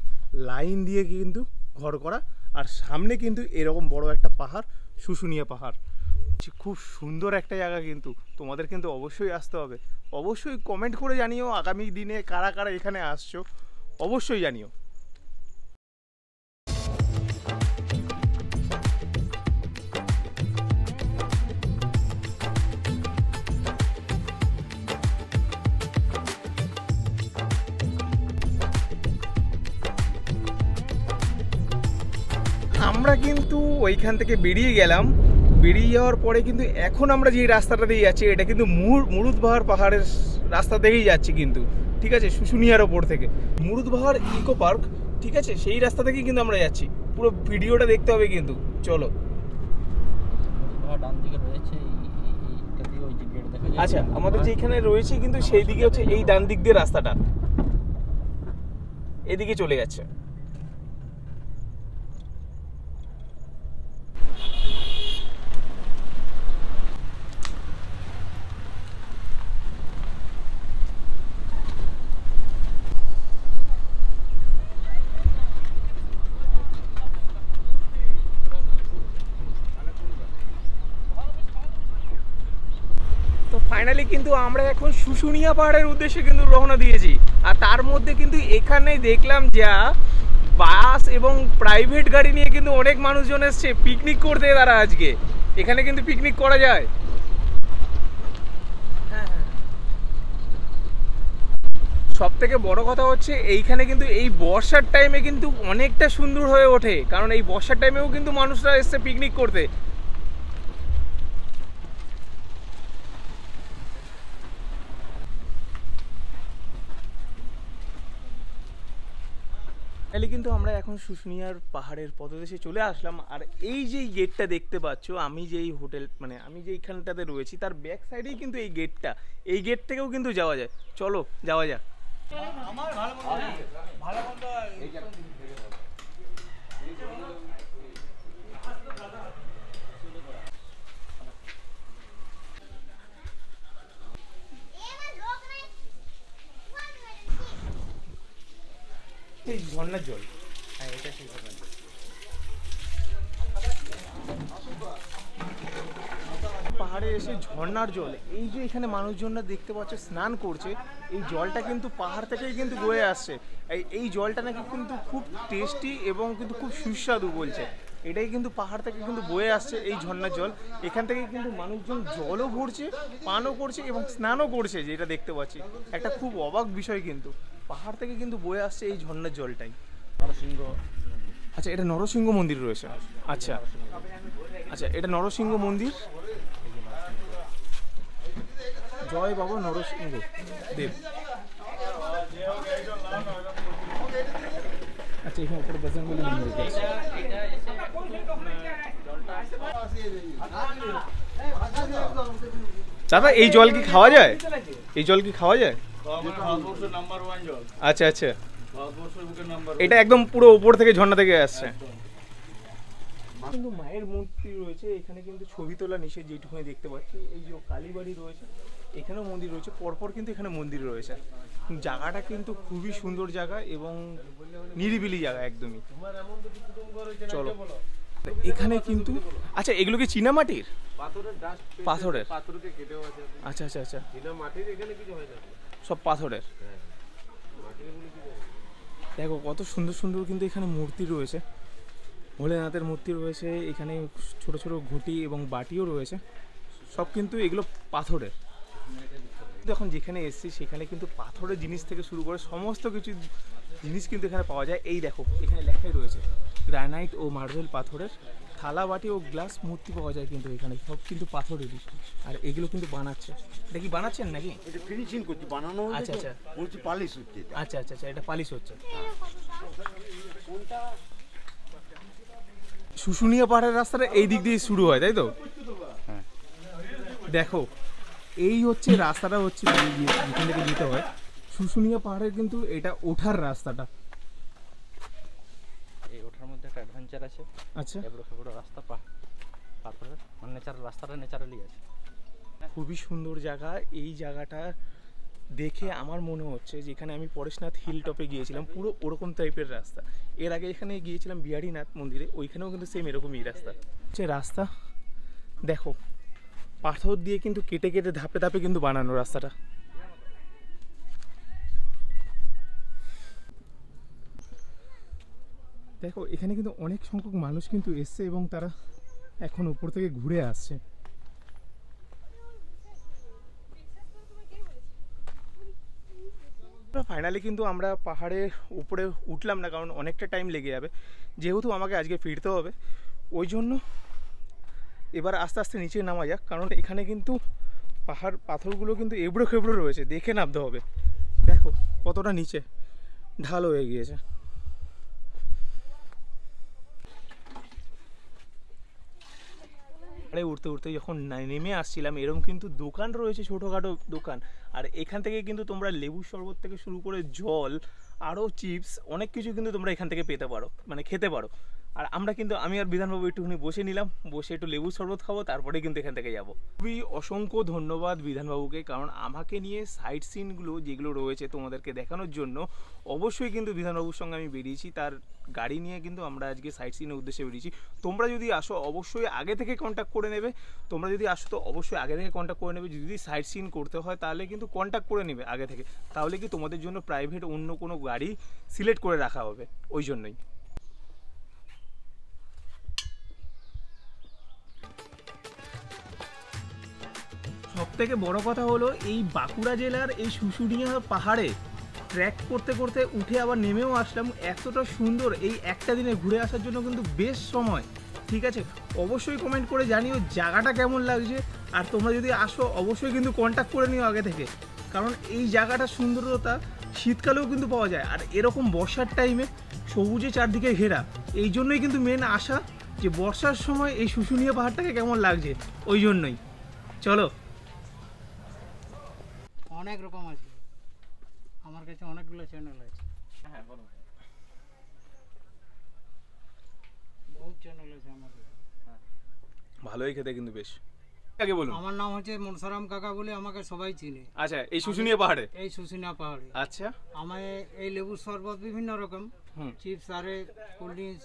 লাইন দিয়ে কিন্তু ঘর করা, আর সামনে কিন্তু এরকম বড় একটা পাহাড়, শুশুনিয়া পাহাড়। খুব সুন্দর একটা জায়গা, কিন্তু তোমাদের কিন্তু অবশ্যই আসতে হবে। অবশ্যই কমেন্ট করে জানিও আগামী দিনে কারা কারা এখানে আসছো, অবশ্যই জানিও। আমরা কিন্তু ওইখান থেকে বেরিয়ে গেলাম। বেরিয়ে যাওয়ার পরে কিন্তু এখন আমরা যে রাস্তাটা দিয়ে যাচ্ছি এটা কিন্তু মুরুদবাহার পাহাড়ের রাস্তা থেকেই যাচ্ছি কিন্তু, ঠিক আছে, শুশুনিয়ার ওপর থেকে মুরুদবাহার ইকো পার্ক, ঠিক আছে, সেই রাস্তা থেকেই কিন্তু আমরা যাচ্ছি। পুরো ভিডিওটা দেখতে হবে কিন্তু, চলো। ডান দিকে রয়েছে এইটা দিয়ে ওই যে গেট দেখা যায়। আচ্ছা, আমাদের যেখানে রয়েছে কিন্তু সেই দিকে হচ্ছে এই ডান দিক দিয়ে রাস্তাটা এদিকে চলে যাচ্ছে। তো ফাইনালি কিন্তু আমরা এখন শুশুনিয়া পাহাড়ের উদ্দেশ্যে কিন্তু রওনা দিয়েছি। আর তার মধ্যে কিন্তু এখানে দেখলাম যা বাস এবং প্রাইভেট গাড়ি নিয়ে কিন্তু অনেক মানুষজন এসছে পিকনিক করতে। তারা আজকে এখানে কিন্তু পিকনিক করা যায়। সব থেকে বড় কথা হচ্ছে এইখানে কিন্তু এই বর্ষার টাইমে কিন্তু অনেকটা সুন্দর হয়ে ওঠে, কারণ এই বর্ষার টাইমেও কিন্তু মানুষরা এসছে পিকনিক করতে। তাহলে কিন্তু আমরা এখন শুশুনিয়ার পাহাড়ের পদদেশে চলে আসলাম। আর এই যে গেটটা দেখতে পাচ্ছ, আমি যেই হোটেল মানে আমি যেইখানটাতে রয়েছি তার ব্যাক সাইডেই কিন্তু এই গেটটা, এই গেট থেকেও কিন্তু যাওয়া যায়। চলো যাওয়া যাক। এই ঝর্ণার জল, হ্যাঁ এটা সেই ঝর্ণার জল। পাহাড়ে এসে ঝর্ণার জল, এই যে এখানে মানুষজনরা দেখতে পাচ্ছ স্নান করছে, এই জলটা কিন্তু পাহাড় থেকেই কিন্তু বয়ে আসছে। এই জলটা নাকি কিন্তু খুব টেস্টি এবং কিন্তু খুব সুস্বাদু বলছে। এটাই কিন্তু পাহাড় থেকে কিন্তু বয়ে আসছে এই ঝর্ণার জল। এখান থেকে কিন্তু মানুষজন জলও ভরছে, পানও করছে এবং স্নানও করছে, যেটা দেখতে পাচ্ছি। একটা খুব অবাক বিষয়, কিন্তু পাহাড় থেকে কিন্তু বয়ে আসছে এই ঝর্ণার জলটাই। আচ্ছা, এটা নরসিংহ মন্দির রয়েছে। আচ্ছা আচ্ছা, এটা নরসিংহ মন্দির। জয় বাবা নরসিংহ দেব। আচ্ছা, এখানে উপরে বজরংবলী মন্দির আছে। দাদা, এই জল কি খাওয়া যায়? এই জল কি খাওয়া যায়? আচ্ছা আচ্ছা, এটা একদম পুরো উপর থেকে ঝর্ণা থেকে আসছে। কিন্তু মায়ের মূর্তি রয়েছে এখানে, কিন্তু ছবি তোলা নিষেধ যেটুকুনি দেখতে পাচ্ছি। এই যে কালীবাড়ি রয়েছে, এখানেও মন্দির রয়েছে, পরপর কিন্তু এখানে মন্দির রয়েছে। জায়গাটা কিন্তু খুবই সুন্দর জায়গা এবং নিরিবিলি জায়গা একদমই। চলো এখানে কিন্তু, আচ্ছা এগুলো কি চীনা মাটির? পাথরের। আচ্ছা আচ্ছা আচ্ছা, সব পাথরের। দেখো কত সুন্দর সুন্দর কিন্তু এখানে মূর্তি রয়েছে। ভোলেনাথের মূর্তি রয়েছে এখানে, ছোট ছোট ঘুঁটি এবং বাটিও রয়েছে, সব কিন্তু এগুলো পাথরের। যখন যেখানে এসেছি সেখানে কিন্তু পাথরের জিনিস থেকে শুরু করে সমস্ত কিছু জিনিস কিন্তু এখানে পাওয়া যায়। এই দেখো এখানে লেখাই রয়েছে গ্রানাইট ও মার্বেল পাথরের থালা বাটি ও গ্লাস মূর্তি পাওয়া যায় কিন্তু এখানে, সব কিন্তু পাথরেরই। আর এগুলো কিন্তু বানাচ্ছে। এটা কি বানাচ্ছেন নাকি? এটা ফিনিশিং করছি, বানানো হচ্ছে। আচ্ছা আচ্ছা, বলছি পালিশ হচ্ছে। আচ্ছা আচ্ছা আচ্ছা, এটা পালিশ হচ্ছে। শুশুনিয়া পাহাড়ের রাস্তাটা এই দিক দিয়ে শুরু হয়, তাই তো? দেখো এই হচ্ছে রাস্তাটা, হচ্ছে যেখান থেকে যেতে হয় শুশুনিয়া পাহাড়ের কিন্তু এটা ওঠার রাস্তাটা। এই ওঠার মধ্যে একটা অ্যাডভেঞ্চার আছে। আচ্ছা, এবড়ো খেবড়ো রাস্তা পাথরের, মানে ন্যাচারাল রাস্তাটা ন্যাচারালি আছে। খুবই সুন্দর জায়গা। এই জায়গাটা দেখে আমার মনে হচ্ছে যেখানে আমি পরেশনাথ হিল টপে গিয়েছিলাম পুরো ওরকম টাইপের রাস্তা। এর আগে এখানে গিয়েছিলাম বিহারীনাথ মন্দিরে, ওইখানেও কিন্তু সেম এরকমই রাস্তা। যে রাস্তা দেখো পাথর দিয়ে কিন্তু কেটে কেটে ধাপে ধাপে কিন্তু বানানো রাস্তাটা। দেখো এখানে কিন্তু অনেক সংখ্যক মানুষ কিন্তু এসছে এবং তারা এখন উপর থেকে ঘুরে আসছে। ফাইনালি কিন্তু আমরা পাহাড়ের উপরে উঠলাম না, কারণ অনেকটা টাইম লেগে যাবে, যেহেতু আমাকে আজকে ফিরতে হবে। ওই জন্য এবার আস্তে আস্তে নিচে নামা যাক, কারণ এখানে কিন্তু পাহাড় পাথরগুলো কিন্তু এবড়ো খেবড়ো রয়েছে, দেখে নামতে হবে। দেখো কতটা নিচে ঢাল হয়ে গিয়েছে। আরে উঠতে উঠতে যখন নেমে আসছিলাম এরকম কিন্তু দোকান রয়েছে, ছোটোখাটো দোকান। আর এখান থেকে কিন্তু তোমরা লেবুর শরবত থেকে শুরু করে জল, আরও চিপস, অনেক কিছু কিন্তু তোমরা এখান থেকে পেতে পারো, মানে খেতে পারো। আর আমরা কিন্তু আমি আর বিধানবাবু একটুখানি বসে নিলাম, বসে একটু লেবুর শরবত খাবো, তারপরে কিন্তু এখান থেকে যাবো। খুবই অসংখ্য ধন্যবাদ বিধানবাবুকে, কারণ আমাকে নিয়ে সাইট সিনগুলো যেগুলো রয়েছে তোমাদেরকে দেখানোর জন্য অবশ্যই কিন্তু বিধানবাবুর সঙ্গে আমি বেরিয়েছি। তার গাড়ি নিয়ে কিন্তু আমরা আজকে সাইট সিনের উদ্দেশ্যে বেরিয়েছি। তোমরা যদি আসো অবশ্যই আগে থেকে কন্ট্যাক্ট করে নেবে, তোমরা যদি আসো তো অবশ্যই আগে থেকে কন্ট্যাক্ট করে নেবে। যদি সাইট সিন করতে হয় তাহলে কিন্তু কন্ট্যাক্ট করে নেবে আগে থেকে, তাহলে কি তোমাদের জন্য প্রাইভেট অন্য কোনো গাড়ি সিলেক্ট করে রাখা হবে, ওই জন্যই। সবথেকে বড় কথা হলো এই বাঁকুড়া জেলার এই শুশুনিয়া পাহাড়ে ট্র্যাক করতে করতে উঠে আবার নেমেও আসলাম। এতটা সুন্দর, এই একটা দিনে ঘুরে আসার জন্য কিন্তু বেশ সময়। ঠিক আছে, অবশ্যই কমেন্ট করে জানিও জায়গাটা কেমন লাগছে। আর তোমরা যদি আসো অবশ্যই কিন্তু কন্ট্যাক্ট করে নিও আগে থেকে, কারণ এই জায়গাটার সুন্দরতা শীতকালেও কিন্তু পাওয়া যায়। আর এরকম বর্ষার টাইমে সবুজে চারদিকে ঘেরা, এই জন্যই কিন্তু মেন আশা যে বর্ষার সময় এই শুশুনিয়া পাহাড়টাকে কেমন লাগছে, ওই জন্যই। চলো। অনেক রকম আছে, আমার কাছে অনেকগুলো চ্যানেল আছে। হ্যাঁ বলো। বহুত চ্যানেল আছে আমার কাছে। ভালোই খেতে কিন্তু বেশ। আগে বলুন। আমার নাম হচ্ছে মনসারাম কাকা বলে আমাকে সবাই চিনে। আচ্ছা, এই শুশুনিয়া পাহাড়ে? এই শুশুনিয়া পাহাড়ে। আচ্ছা, আমায় এই লেবুর শরবত বিভিন্ন রকম, হুম, চিপস, আরে কোল্ড ড্রিঙ্কস,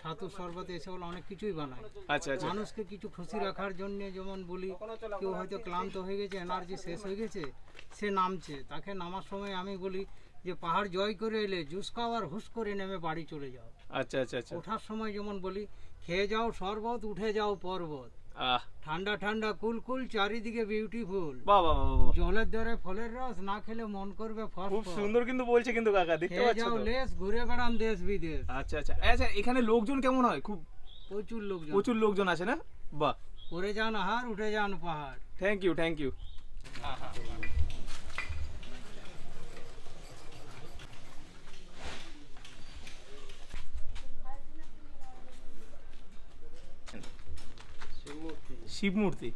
ছাতুর শরবত, এসব অনেক কিছুই বানায়। আচ্ছা আচ্ছা, মানুষকে কিছু খুশি রাখার জন্য, যেমন বলি কেউ হয়তো ক্লান্ত হয়ে গেছে, এনার্জি শেষ হয়ে গেছে, সে নামছে, তাকে নামার সময় আমি বলি যে পাহাড় জয় করে এলে জুস খাও আর হুস করে নেমে বাড়ি চলে যাও। আচ্ছা আচ্ছা আচ্ছা, ওঠার সময় যেমন বলি খেয়ে যাও শরবত, উঠে যাও পর্বত, আহ, ঠান্ডা ঠান্ডা কুলকুল, চারিদিকে বিউটিফুল, বাহ বাহ বাহ বাহ, জলের দরে ফলের রস, না খেলে মন করবে খুব ফস, সুন্দর কিন্তু বলছে কিন্তু কাকা, দেখতে খেয়ে পাচ্ছ যাও তো? লেস, ঘুরে বেড়ান দেশ বিদেশ। আচ্ছা আচ্ছা আচ্ছা, এখানে লোকজন কেমন হয়? খুব প্রচুর লোকজন, প্রচুর লোকজন আছে না? বাহ, করে যান হার, উঠে যান পাহাড়। Thank you thank you. Shiv মূর্তি,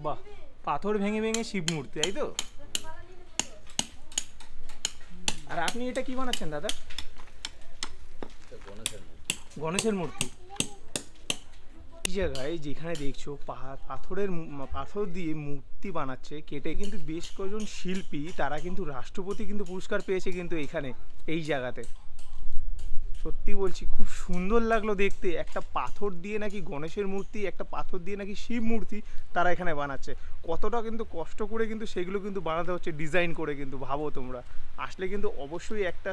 বাহ, পাথর ভেঙে ভেঙে শিব মূর্তি, তাই তো? আর আপনি এটা কি বানাচ্ছেন দাদা? গণেশের মূর্তি। এই জায়গায় যেখানে দেখছো পাথর দিয়ে মূর্তি বানাচ্ছে কেটে, কিন্তু বেশ কয়েকজন শিল্পী তারা কিন্তু রাষ্ট্রপতি কিন্তু পুরস্কার পেয়েছে কিন্তু এখানে, এই জায়গাতে। সত্যি বলছি খুব সুন্দর লাগলো দেখতে। একটা পাথর দিয়ে নাকি গণেশের মূর্তি, একটা পাথর দিয়ে নাকি শিব মূর্তি তারা এখানে বানাচ্ছে। কতটা কিন্তু কষ্ট করে কিন্তু সেগুলো কিন্তু বানাতে হচ্ছে, ডিজাইন করে কিন্তু। ভাবো তোমরা আসলে কিন্তু অবশ্যই একটা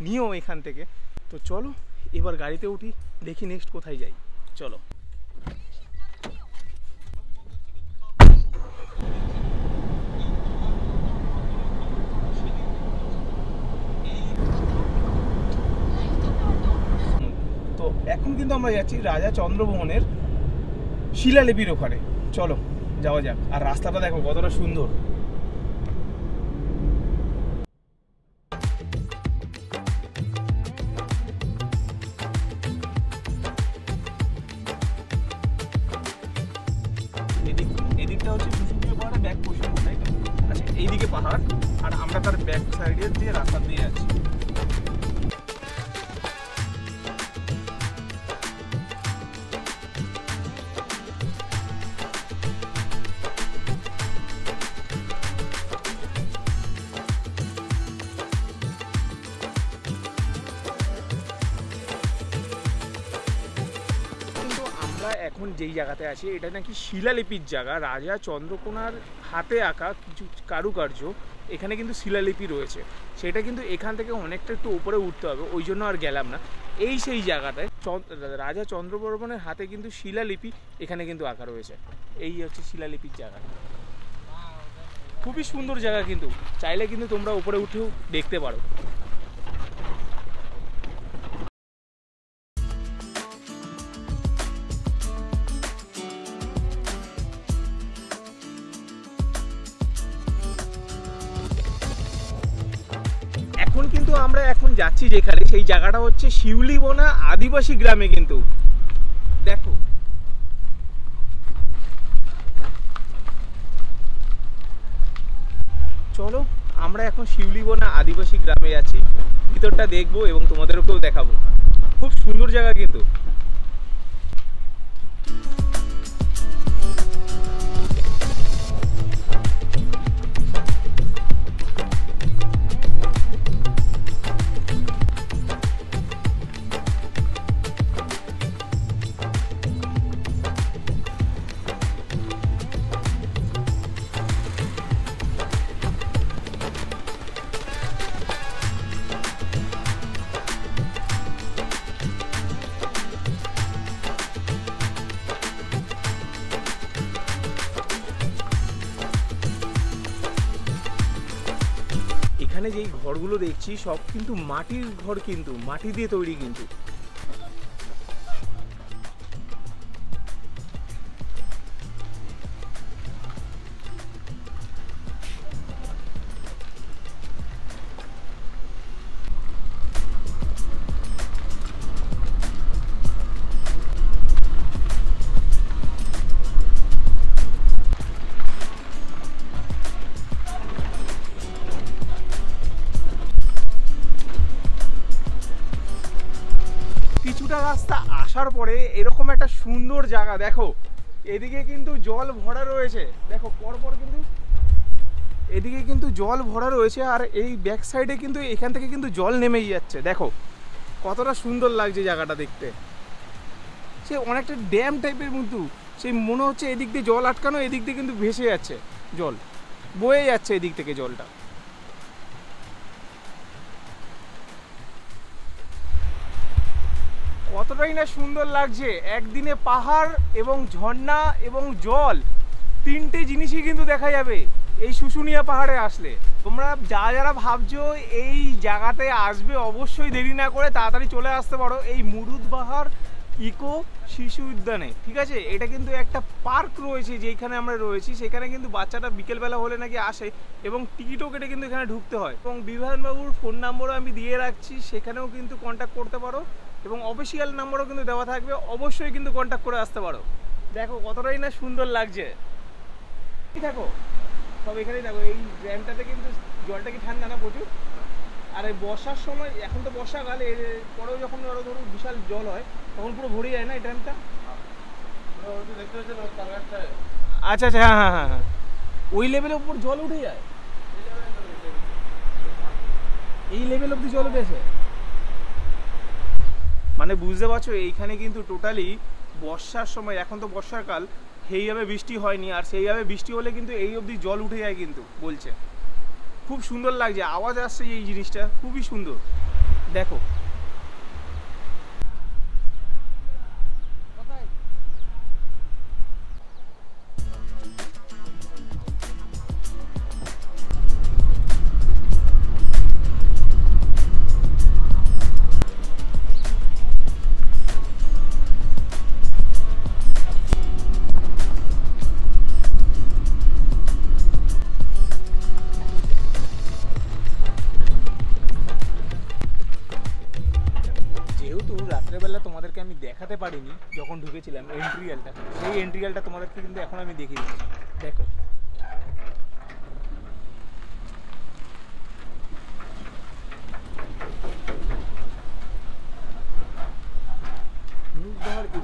নিও এখান থেকে। তো চলো এবার গাড়িতে উঠি, দেখি নেক্সট কোথায় যাই। চলো। তো এখন কিন্তু আমরা যাচ্ছি রাজা চন্দ্রমোহনের শিলালিপির ওখানে। চলো যাওয়া যাক। আর রাস্তাটা দেখো কতটা সুন্দর। এদিকটা হচ্ছে শুশুনিয়া পাহাড়ের ব্যাক পোর্শন, তাই তো? আচ্ছা, এইদিকে পাহাড়, আর আমরা তার ব্যাক সাইডের দিয়ে রাস্তা দিয়ে আছি। এখন যেই জায়গাতে আছি এটা নাকি শিলালিপির জায়গা, রাজা চন্দ্রকোনার হাতে আঁকা কিছু কারুকার্য, এখানে কিন্তু শিলালিপি রয়েছে। সেটা কিন্তু এখান থেকে অনেকটা একটু উপরে উঠতে হবে, ওই জন্য আর গেলাম না। এই সেই জায়গাটায় রাজা চন্দ্রবর্মনের হাতে কিন্তু শিলালিপি এখানে কিন্তু আঁকা রয়েছে। এই হচ্ছে শিলালিপির জায়গা, খুবই সুন্দর জায়গা, কিন্তু চাইলে কিন্তু তোমরা উপরে উঠেও দেখতে পারো। এখন কিন্তু আমরা এখন যাচ্ছি যেখানে, সেই জায়গাটা হচ্ছে শিউলিবোনা আদিবাসী গ্রামে। কিন্তু দেখো চলো আমরা এখন শিউলিবোনা আদিবাসী গ্রামে আছি, ভিতরটা দেখবো এবং তোমাদেরকেও দেখাবো। খুব সুন্দর জায়গা কিন্তু। এখানে যেই ঘরগুলো দেখছি সব কিন্তু মাটির ঘর, কিন্তু মাটি দিয়ে তৈরি। কিন্তু কিছুটা রাস্তা আসার পরে এরকম একটা সুন্দর জায়গা, দেখো এদিকে কিন্তু জল ভরা রয়েছে, দেখো পরপর কিন্তু এদিকে কিন্তু জল ভরা রয়েছে, আর এই ব্যাক সাইডে কিন্তু এখান থেকে কিন্তু জল নেমেই যাচ্ছে। দেখো কতটা সুন্দর লাগছে জায়গাটা দেখতে, সে অনেকটা ড্যাম টাইপের মতো, সেই মনে হচ্ছে এদিক দিয়ে জল আটকানো, এদিক দিয়ে কিন্তু ভেসে যাচ্ছে জল, বয়ে যাচ্ছে এদিক থেকে জলটা। কতটাই না সুন্দর লাগছে, একদিনে পাহাড় এবং ঝর্ণা এবং জল তিনটে জিনিসই কিন্তু দেখা যাবে এই শুশুনিয়া পাহাড়ে আসলে। তোমরা যারা ভাবছো এই জায়গাতে আসবে, অবশ্যই দেরি না করে তাড়াতাড়ি চলে আসতে পারো এই মুরুদ পাহাড় ইকো শিশু উদ্যানে। ঠিক আছে, এটা কিন্তু একটা পার্ক রয়েছে যেখানে আমরা রয়েছি, সেখানে কিন্তু বাচ্চাটা বিকেলবেলা হলে নাকি আসে এবং টিকিটও কেটে কিন্তু এখানে ঢুকতে হয়। এবং বিভানবাবুর ফোন নাম্বারও আমি দিয়ে রাখছি, সেখানেও কিন্তু কন্ট্যাক্ট করতে পারো এবং অফিসিয়াল নাম্বারও কিন্তু দেওয়া থাকবে, অবশ্যই কিন্তু কন্ট্যাক্ট করে আসতে পারো। দেখো কতটাই না সুন্দর লাগছে। দেখো সব এখানেই দেখো, এই ড্যামটাতে কিন্তু জলটা কি ঠান্ডা না প্রচুর, আর এই বর্ষার সময়, এখন তো বর্ষাকাল, এর পরেও যখন ধরো বিশাল জল হয় তখন পুরো ভরে যায় না এই ড্যামটা। আচ্ছা আচ্ছা, হ্যাঁ হ্যাঁ হ্যাঁ হ্যাঁ, ওই লেভেলের উপর জল উঠে যায়, এই লেভেল অব্দি জল উঠেছে। মানে বুঝতে পারছো এইখানে কিন্তু টোটালি বর্ষার সময়, এখন তো বর্ষাকাল, সেইভাবে বৃষ্টি হয়নি, আর সেইভাবে বৃষ্টি হলে কিন্তু এই অবধি জল উঠে যায় কিন্তু বলছে। খুব সুন্দর লাগছে, আওয়াজ আসছে এই জিনিসটা, খুবই সুন্দর। দেখো রাত্রেবেলা তোমাদেরকে আমি দেখাতে পারিনি যখন ঢুকেছিলাম এন্ট্রিয়ালটা, সেই এন্ট্রিয়ালটা তোমাদেরকে কিন্তু এখন আমি দেখিয়ে দিচ্ছি। দেখো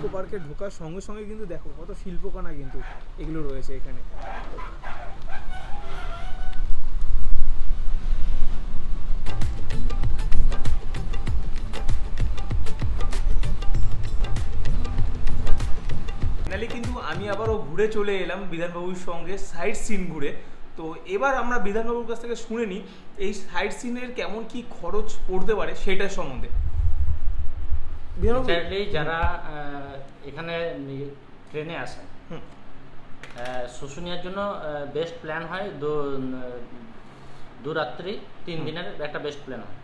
ইকো পার্কে ঢোকার সঙ্গে সঙ্গে কিন্তু দেখো কত শিল্পকলা কিন্তু এগুলো রয়েছে এখানে। ফাইনালি কিন্তু আমি আবারও ঘুরে চলে এলাম বিধানবাবুর সঙ্গে সাইট সিন ঘুরে। তো এবার আমরা বিধানবাবুর কাছ থেকে শুনে নিই এই সাইট সিনের কেমন কি খরচ পড়তে পারে সেটার সম্বন্ধে। এক্স্যাক্টলি যারা এখানে ট্রেনে আসেন শুশুনিয়ার জন্য বেস্ট প্ল্যান হয় দু রাত্রি 3 দিনের একটা বেস্ট প্ল্যান হয়।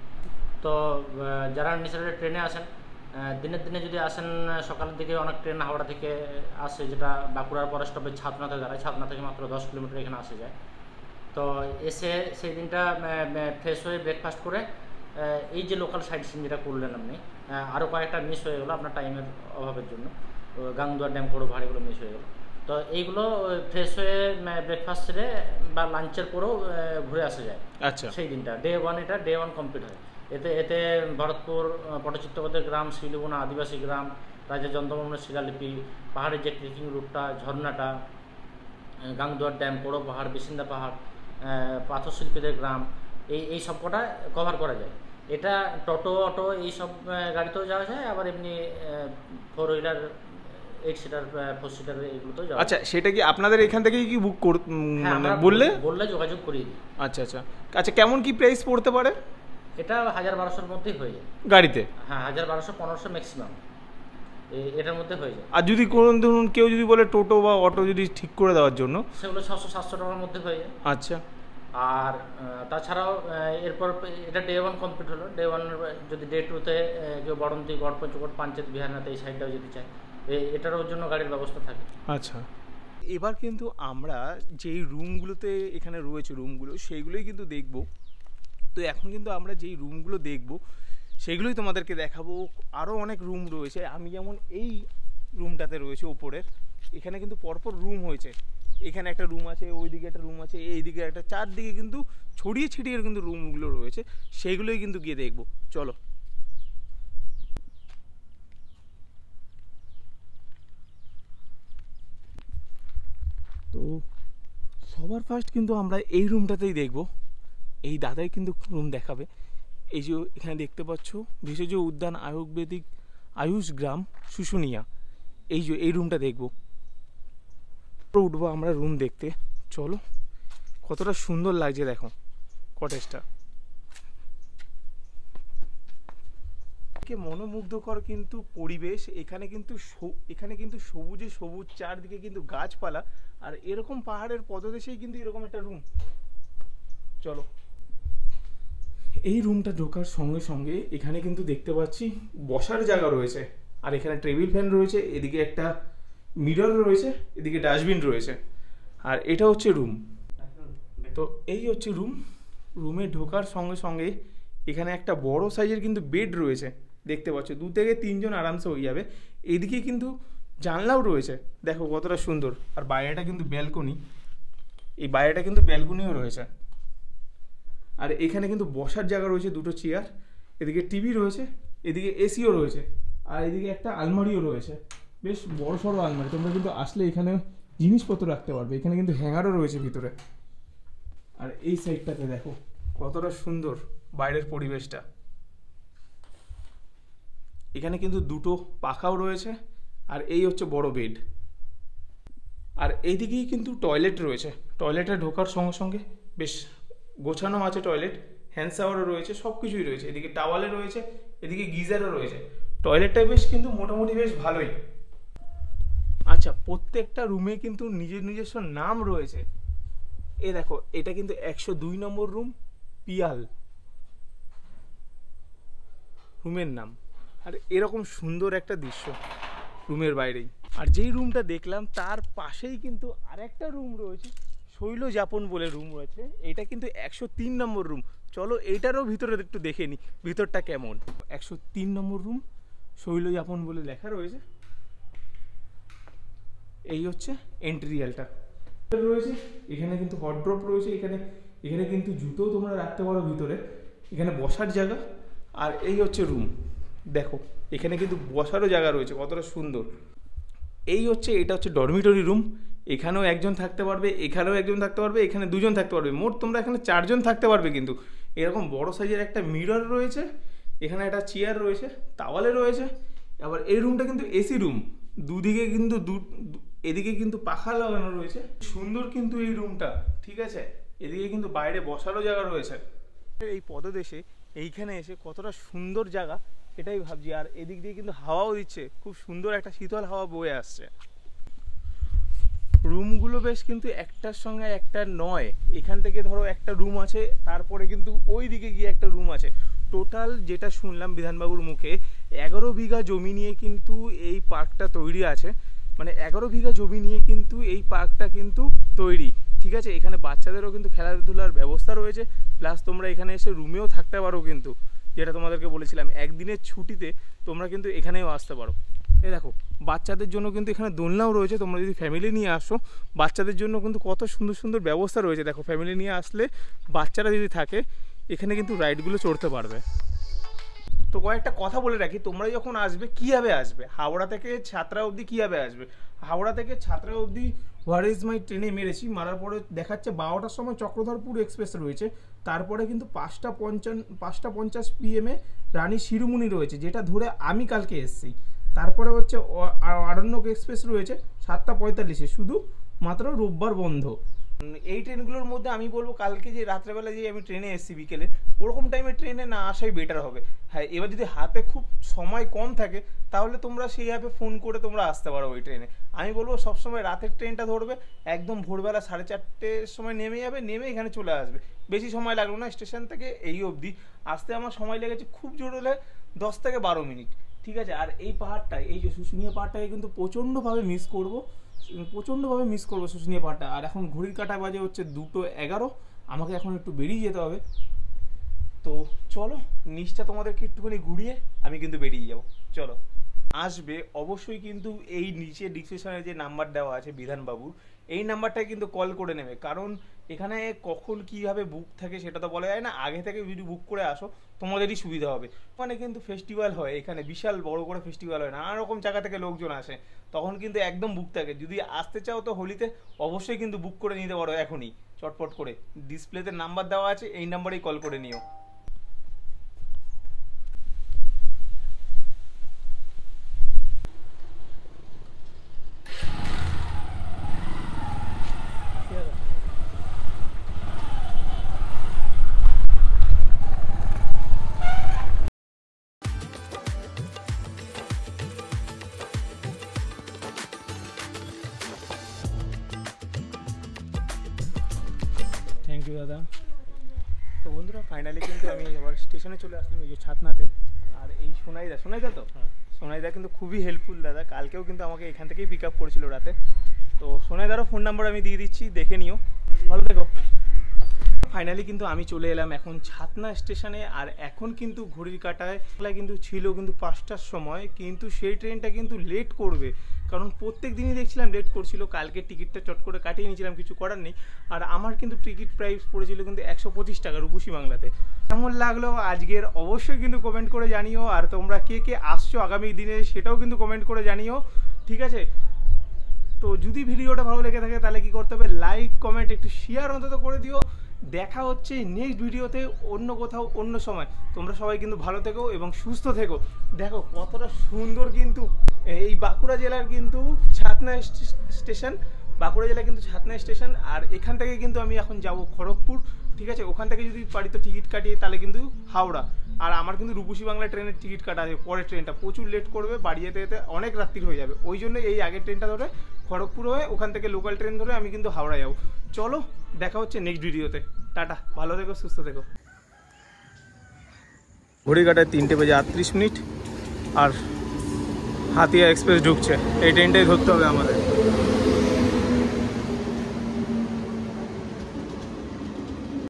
তো যারা নিচে ট্রেনে আসেন দিনে যদি আসেন সকালের দিকে অনেক ট্রেন হাওড়া থেকে আসে, যেটা বাঁকুড়ার পরে স্টপেজ ছাতনাতে দাঁড়ায়, ছাতনা থেকে মাত্র 10 কিলোমিটার এখানে আসে যায়। তো এসে সেই দিনটা ফ্রেশ হয়ে ব্রেকফাস্ট করে এই যে লোকাল সাইট সিন যেটা করলেন আপনি, আরও কয়েকটা মিস হয়ে গেলো আপনার টাইমের অভাবের জন্য, গাংদুয়ার ড্যাম করো ভাড় এগুলো মিস হয়ে গেলো। তো এইগুলো ফ্রেশ হয়ে ব্রেকফাস্ট সেরে বা লাঞ্চের পরেও ঘুরে আসা যায়। আচ্ছা, সেই দিনটা ডে 1 এটা ডে 1 কমপ্লিট হয়। এতে ভরতপুর, পটচিত্রপদের গ্রাম, শিলিগুনা আদিবাসী গ্রাম, রাজা চন্দ্রমোহনের শিলালিপি, পাহাড়ের যে ট্রেকিং রুটটা, ঝর্ণাটা, গাংদুয়ার ড্যাম, পোড়ো পাহাড়, বিসিন্দা পাহাড়, পাথর শিল্পীদের গ্রাম, এই সব কটা কভার করা যায়। এটা টোটো, অটো এইসব গাড়িতেও যাওয়া যায়, আবার এমনি 4 হুইলার, 8 সিটার, 4 সিটার এগুলোতেও যাওয়া। আচ্ছা, সেটা কি আপনাদের এখান থেকেই কি বুক মানে বললে যোগাযোগ করিয়ে দিই। আচ্ছা আচ্ছা আচ্ছা, কেমন কি প্রাইস পড়তে পারে? এটা 1000-1200-র মধ্যেই হয়ে যায় গাড়িতে। হ্যাঁ, 1000-1200-1500 ম্যাক্সিমাম এটার মধ্যে হয়ে যায়। আর যদি কোনো ধরুন কেউ যদি বলে টোটো বা অটো যদি ঠিক করে দেওয়ার জন্য, সেগুলো 600-700 টাকার মধ্যে হয়ে যায়। আচ্ছা, আর তাছাড়াও এরপর এটা ডে 1 কমপ্লিট হলো। ডে 1 যদি ডে 2-তে কেউ বড়ন্তি, গড়পঞ্চকোট, পাঞ্চেত, বিহারনাথ এই সাইডটাও যেতে চায়, এটারও জন্য গাড়ির ব্যবস্থা থাকে। আচ্ছা, এবার কিন্তু আমরা যেই রুমগুলোতে এখানে রয়েছে রুমগুলো সেইগুলোই কিন্তু দেখব। তো এখন কিন্তু আমরা যেই রুমগুলো দেখব সেগুলোই তোমাদেরকে দেখাবো। আরও অনেক রুম রয়েছে, আমি যেমন এই রুমটাতে রয়েছে ওপরের, এখানে কিন্তু পরপর রুম হয়েছে। এখানে একটা রুম আছে, ওইদিকে একটা রুম আছে, এইদিকে একটা, চারদিকে কিন্তু ছড়িয়ে ছিটিয়ে কিন্তু রুমগুলো রয়েছে, সেইগুলোই কিন্তু গিয়ে দেখবো। চলো। তো সবার ফার্স্ট কিন্তু আমরা এই রুমটাতেই দেখব। এই দাদাই কিন্তু রুম দেখাবে। এই যে এখানে দেখতে পাচ্ছ ভেষজ উদ্যান আয়ুর্বেদিক আয়ুষ গ্রাম শুশুনিয়া, এই রুমটা দেখব। উঠবো আমরা রুম দেখতে। চলো, কতটা সুন্দর লাগছে দেখো কটেজটা, মনোমুগ্ধকর কিন্তু পরিবেশ। এখানে কিন্তু সবুজে সবুজ, চারদিকে কিন্তু গাছপালা, আর এরকম পাহাড়ের পদদেশেই কিন্তু এরকম একটা রুম। চলো, এই রুমটা ঢোকার সঙ্গে সঙ্গে এখানে কিন্তু দেখতে পাচ্ছি বসার জায়গা রয়েছে, আর এখানে টেবিল ফ্যান রয়েছে, এদিকে একটা মিরর রয়েছে, এদিকে ডাস্টবিন রয়েছে, আর এটা হচ্ছে রুম। তো এই হচ্ছে রুম। রুমে ঢোকার সঙ্গে সঙ্গে এখানে একটা বড় সাইজের কিন্তু বেড রয়েছে, দেখতে পাচ্ছ 2 থেকে 3 জন আরামসে হয়ে যাবে। এদিকে কিন্তু জানলাও রয়েছে, দেখো কতটা সুন্দর। আর বাইরেটা কিন্তু ব্যালকনি, এই বাইরেটা কিন্তু ব্যালকনিও রয়েছে। আর এখানে কিন্তু বসার জায়গা রয়েছে, 2টো চেয়ার, এদিকে টিভি রয়েছে, এদিকে এসিও রয়েছে, আর এদিকে একটা আলমারিও রয়েছে, বেশ বড় সড়ো আলমারি। তোমরা কিন্তু আসলে এখানে জিনিসপত্র রাখতে পারবে। এখানে কিন্তু হ্যাঙ্গারও রয়েছে ভিতরে। আর এই সাইডটাতে দেখো কতটা সুন্দর বাইরের পরিবেশটা। এখানে কিন্তু 2টো পাখাও রয়েছে, আর এই হচ্ছে বড় বেড। আর এইদিকেই কিন্তু টয়লেট রয়েছে। টয়লেটে ঢোকার সঙ্গে সঙ্গে বেশ গোছানো আছে টয়লেট, হ্যান্ড শাওয়ারও রয়েছে, সব কিছুই রয়েছে। এদিকে টাওয়ালে রয়েছে, এদিকে গিজারও রয়েছে। টয়লেটটা বেশ কিন্তু মোটামুটি বেশ ভালোই। আচ্ছা, প্রত্যেকটা রুমে কিন্তু নিজস্ব নাম রয়েছে। এ দেখো, এটা কিন্তু 102 নম্বর রুম, পিয়াল রুমের নাম। আর এরকম সুন্দর একটা দৃশ্য রুমের বাইরেই। আর যেই রুমটা দেখলাম তার পাশেই কিন্তু আরেকটা রুম রয়েছে, শৈলযাপন বলে রুম রয়েছে। এটা কিন্তু 103 নম্বর রুম। চলো এইটারও ভিতরে একটু দেখে নিই ভিতরটা কেমন। 103 নম্বর রুম, শৈলযাপন বলে লেখা রয়েছে। এই হচ্ছে এন্ট্রিয়ালটা রয়েছে। এখানে কিন্তু হটড্রপ রয়েছে, এখানে কিন্তু জুতোও তোমরা রাখতে পারো ভিতরে। এখানে বসার জায়গা। আর এই হচ্ছে রুম। দেখো এখানে কিন্তু বসারও জায়গা রয়েছে, কতটা সুন্দর। এটা হচ্ছে ডরমিটরি রুম। এখানেও একজন থাকতে পারবে, এখানেও একজন থাকতে পারবে, এখানে দুজন থাকতে পারবে, মোট তোমরা এখানে 4 জন থাকতে পারবে। কিন্তু এরকম বড় সাইজের একটা মিরর রয়েছে, এখানে একটা চেয়ার রয়েছে, তাওয়ালে রয়েছে। আবার এই রুমটা কিন্তু এসি রুম, দুদিকে কিন্তু এদিকে কিন্তু পাখা লাগানো রয়েছে, সুন্দর কিন্তু এই রুমটা, ঠিক আছে। এদিকে কিন্তু বাইরে বসারও জায়গা রয়েছে। এই পদদেশে এইখানে এসে কতটা সুন্দর জায়গা এটাই ভাবছি। আর এদিক দিয়ে কিন্তু হাওয়াও দিচ্ছে, খুব সুন্দর একটা শীতল হাওয়া বয়ে আসছে। রুমগুলো বেশ কিন্তু একটার সঙ্গে একটা নয়, এখান থেকে ধরো একটা রুম আছে, তারপরে কিন্তু ওই দিকে গিয়ে একটা রুম আছে। টোটাল যেটা শুনলাম বিধানবাবুর মুখে 11 বিঘা জমি নিয়ে কিন্তু এই পার্কটা তৈরি আছে, মানে 11 বিঘা জমি নিয়ে কিন্তু এই পার্কটা কিন্তু তৈরি, ঠিক আছে। এখানে বাচ্চাদেরও কিন্তু খেলাধুলার ব্যবস্থা রয়েছে, প্লাস তোমরা এখানে এসে রুমেও থাকতে পারো কিন্তু, যেটা তোমাদেরকে বলেছিলাম একদিনের ছুটিতে তোমরা কিন্তু এখানেও আসতে পারো। এই দেখো বাচ্চাদের জন্য কিন্তু এখানে দোলনাও রয়েছে, তোমরা যদি ফ্যামিলি নিয়ে আসো বাচ্চাদের জন্য কিন্তু কত সুন্দর সুন্দর ব্যবস্থা রয়েছে। দেখো ফ্যামিলি নিয়ে আসলে বাচ্চারা যদি থাকে এখানে কিন্তু রাইডগুলো চড়তে পারবে। তো কয়েকটা কথা বলে রাখি, তোমরা যখন আসবে কীভাবে আসবে, হাওড়া থেকে ছাত্রা অবধি কীভাবে আসবে। হাওড়া থেকে ছাত্রা অবধি হোয়ার ইজ মাই ট্রেনে মেরেছি, মারার পরে দেখাচ্ছে 12টার সময় চক্রধরপুর এক্সপ্রেস রয়েছে, তারপরে কিন্তু 5:50 PM রানী শিরোমণি রয়েছে, যেটা ধরে আমি কালকে এসেছি। তারপরে হচ্ছে আরণ্যক এক্সপ্রেস রয়েছে 7:45, শুধু মাত্র রোববার বন্ধ। এই ট্রেনগুলোর মধ্যে আমি বলবো কালকে যে রাত্রেবেলা যে আমি ট্রেনে এসেছি বিকেলে, ওরকম টাইমে ট্রেনে না আসাই বেটার হবে। হ্যাঁ, এবার যদি হাতে খুব সময় কম থাকে তাহলে তোমরা সেই অ্যাপে ফোন করে তোমরা আসতে পারো ওই ট্রেনে। আমি বলবো সবসময় রাতের ট্রেনটা ধরবে, একদম ভোরবেলা 4:30-র সময় নেমে যাবে, নেমে এখানে চলে আসবে। বেশি সময় লাগলো না, স্টেশন থেকে এই অবধি আসতে আমার সময় লেগেছে খুব জোর হলে 10 থেকে 12 মিনিট, ঠিক আছে। আর এই পাহাড়টা, এই যে শুশুনিয়া পাহাড়টাকে কিন্তু প্রচণ্ডভাবে মিস করবো শুশুনিয়া পাহাড়টা। আর এখন ঘড়ির কাঁটা বাজে হচ্ছে 2:11, আমাকে এখন একটু বেরিয়ে যেতে হবে। তো চলো নিচটা তোমাদেরকে একটুখানি ঘুরিয়ে আমি কিন্তু বেরিয়ে যাবো, চলো। আসবে অবশ্যই কিন্তু এই নিচে ডিসক্রিপশনে যে নাম্বার দেওয়া আছে বিধানবাবুর, এই নাম্বারটায় কিন্তু কল করে নেবে, কারণ এখানে কখন কীভাবে বুক থাকে সেটা তো বলা যায় না। আগে থেকে যদি বুক করে আসো তোমাদেরই সুবিধা হবে। মানে কিন্তু ফেস্টিভ্যাল হয় এখানে, বিশাল বড় করে ফেস্টিভ্যাল হয়, নানা রকম জায়গা থেকে লোকজন আসে, তখন কিন্তু একদম বুক থাকে। যদি আসতে চাও তো হোলিতে অবশ্যই কিন্তু বুক করে নিতে পারো এখনই চটপট করে। ডিসপ্লেতে নাম্বার দেওয়া আছে, এই নাম্বারেই কল করে নিও। থ্যাংক ইউ দাদা। তো বন্ধুরা ফাইনালি কিন্তু আমি আবার স্টেশনে চলে আসলাম, এই যে ছাতনাতে। আর এই সোনাইদা তো সোনাইদা কিন্তু খুবই হেল্পফুল দাদা, কালকেও কিন্তু আমাকে এখান থেকেই পিক আপ করেছিল রাতে। তো সোনাইদারও ফোন নাম্বার আমি দিয়ে দিচ্ছি, দেখে নিও, ভালো থেকো। ফাইনালি কিন্তু আমি চলে এলাম এখন ছাতনা স্টেশনে। আর এখন কিন্তু ঘড়ির কাঁটায় কিন্তু ছিল কিন্তু 5টার সময়, কিন্তু সেই ট্রেনটা কিন্তু লেট করবে, কারণ প্রত্যেক দিনই দেখছিলাম লেট করছিল। কালকে টিকিটটা চট করে কাটিয়ে নিয়েছিলাম, কিছু করার নেই। আর আমার কিন্তু টিকিট প্রাইস পড়েছিল কিন্তু 125 টাকা রূপসী বাংলাতে। কেমন লাগলো আজকের অবশ্যই কিন্তু কমেন্ট করে জানিও। আর তোমরা কে কে আসছো আগামী দিনে সেটাও কিন্তু কমেন্ট করে জানিও, ঠিক আছে। তো যদি ভিডিওটা ভালো লেগে থাকে তাহলে কি করতে হবে, লাইক কমেন্ট একটু শেয়ার অন্তত করে দিও। দেখা হচ্ছে নেক্সট ভিডিওতে অন্য কোথাও অন্য সময়। তোমরা সবাই কিন্তু ভালো থেকো এবং সুস্থ থেকো। দেখো কতটা সুন্দর কিন্তু এই বাঁকুড়া জেলার কিন্তু ছাতনা স্টেশন, বাঁকুড়া জেলা কিন্তু ছাতনা স্টেশন। আর এখান থেকে কিন্তু আমি এখন যাব খড়গপুর, ঠিক আছে। ওখান থেকে যদি পারি তো টিকিট কাটিয়ে তাহলে কিন্তু হাওড়া। আর আমার কিন্তু রূপসী বাংলা ট্রেনের টিকিট কাটা আছে, পরের ট্রেনটা প্রচুর লেট করবে, বাড়ি যেতে যেতে অনেক রাত্রির হয়ে যাবে। ওই জন্য এই আগের ট্রেনটা ধরে খড়গপুর হয়ে ওখান থেকে লোকাল ট্রেন ধরে আমি কিন্তু হাওড়া যাবো। চলো দেখা হচ্ছে নেক্সট ভিডিওতে, টাটা, ভালো থেকো, সুস্থ থেকো। ঘড়ি কাটায় 3:38, আর হাতিয়া এক্সপ্রেস ঢুকছে, এই ট্রেনটাই ধরতে হবে আমাদের।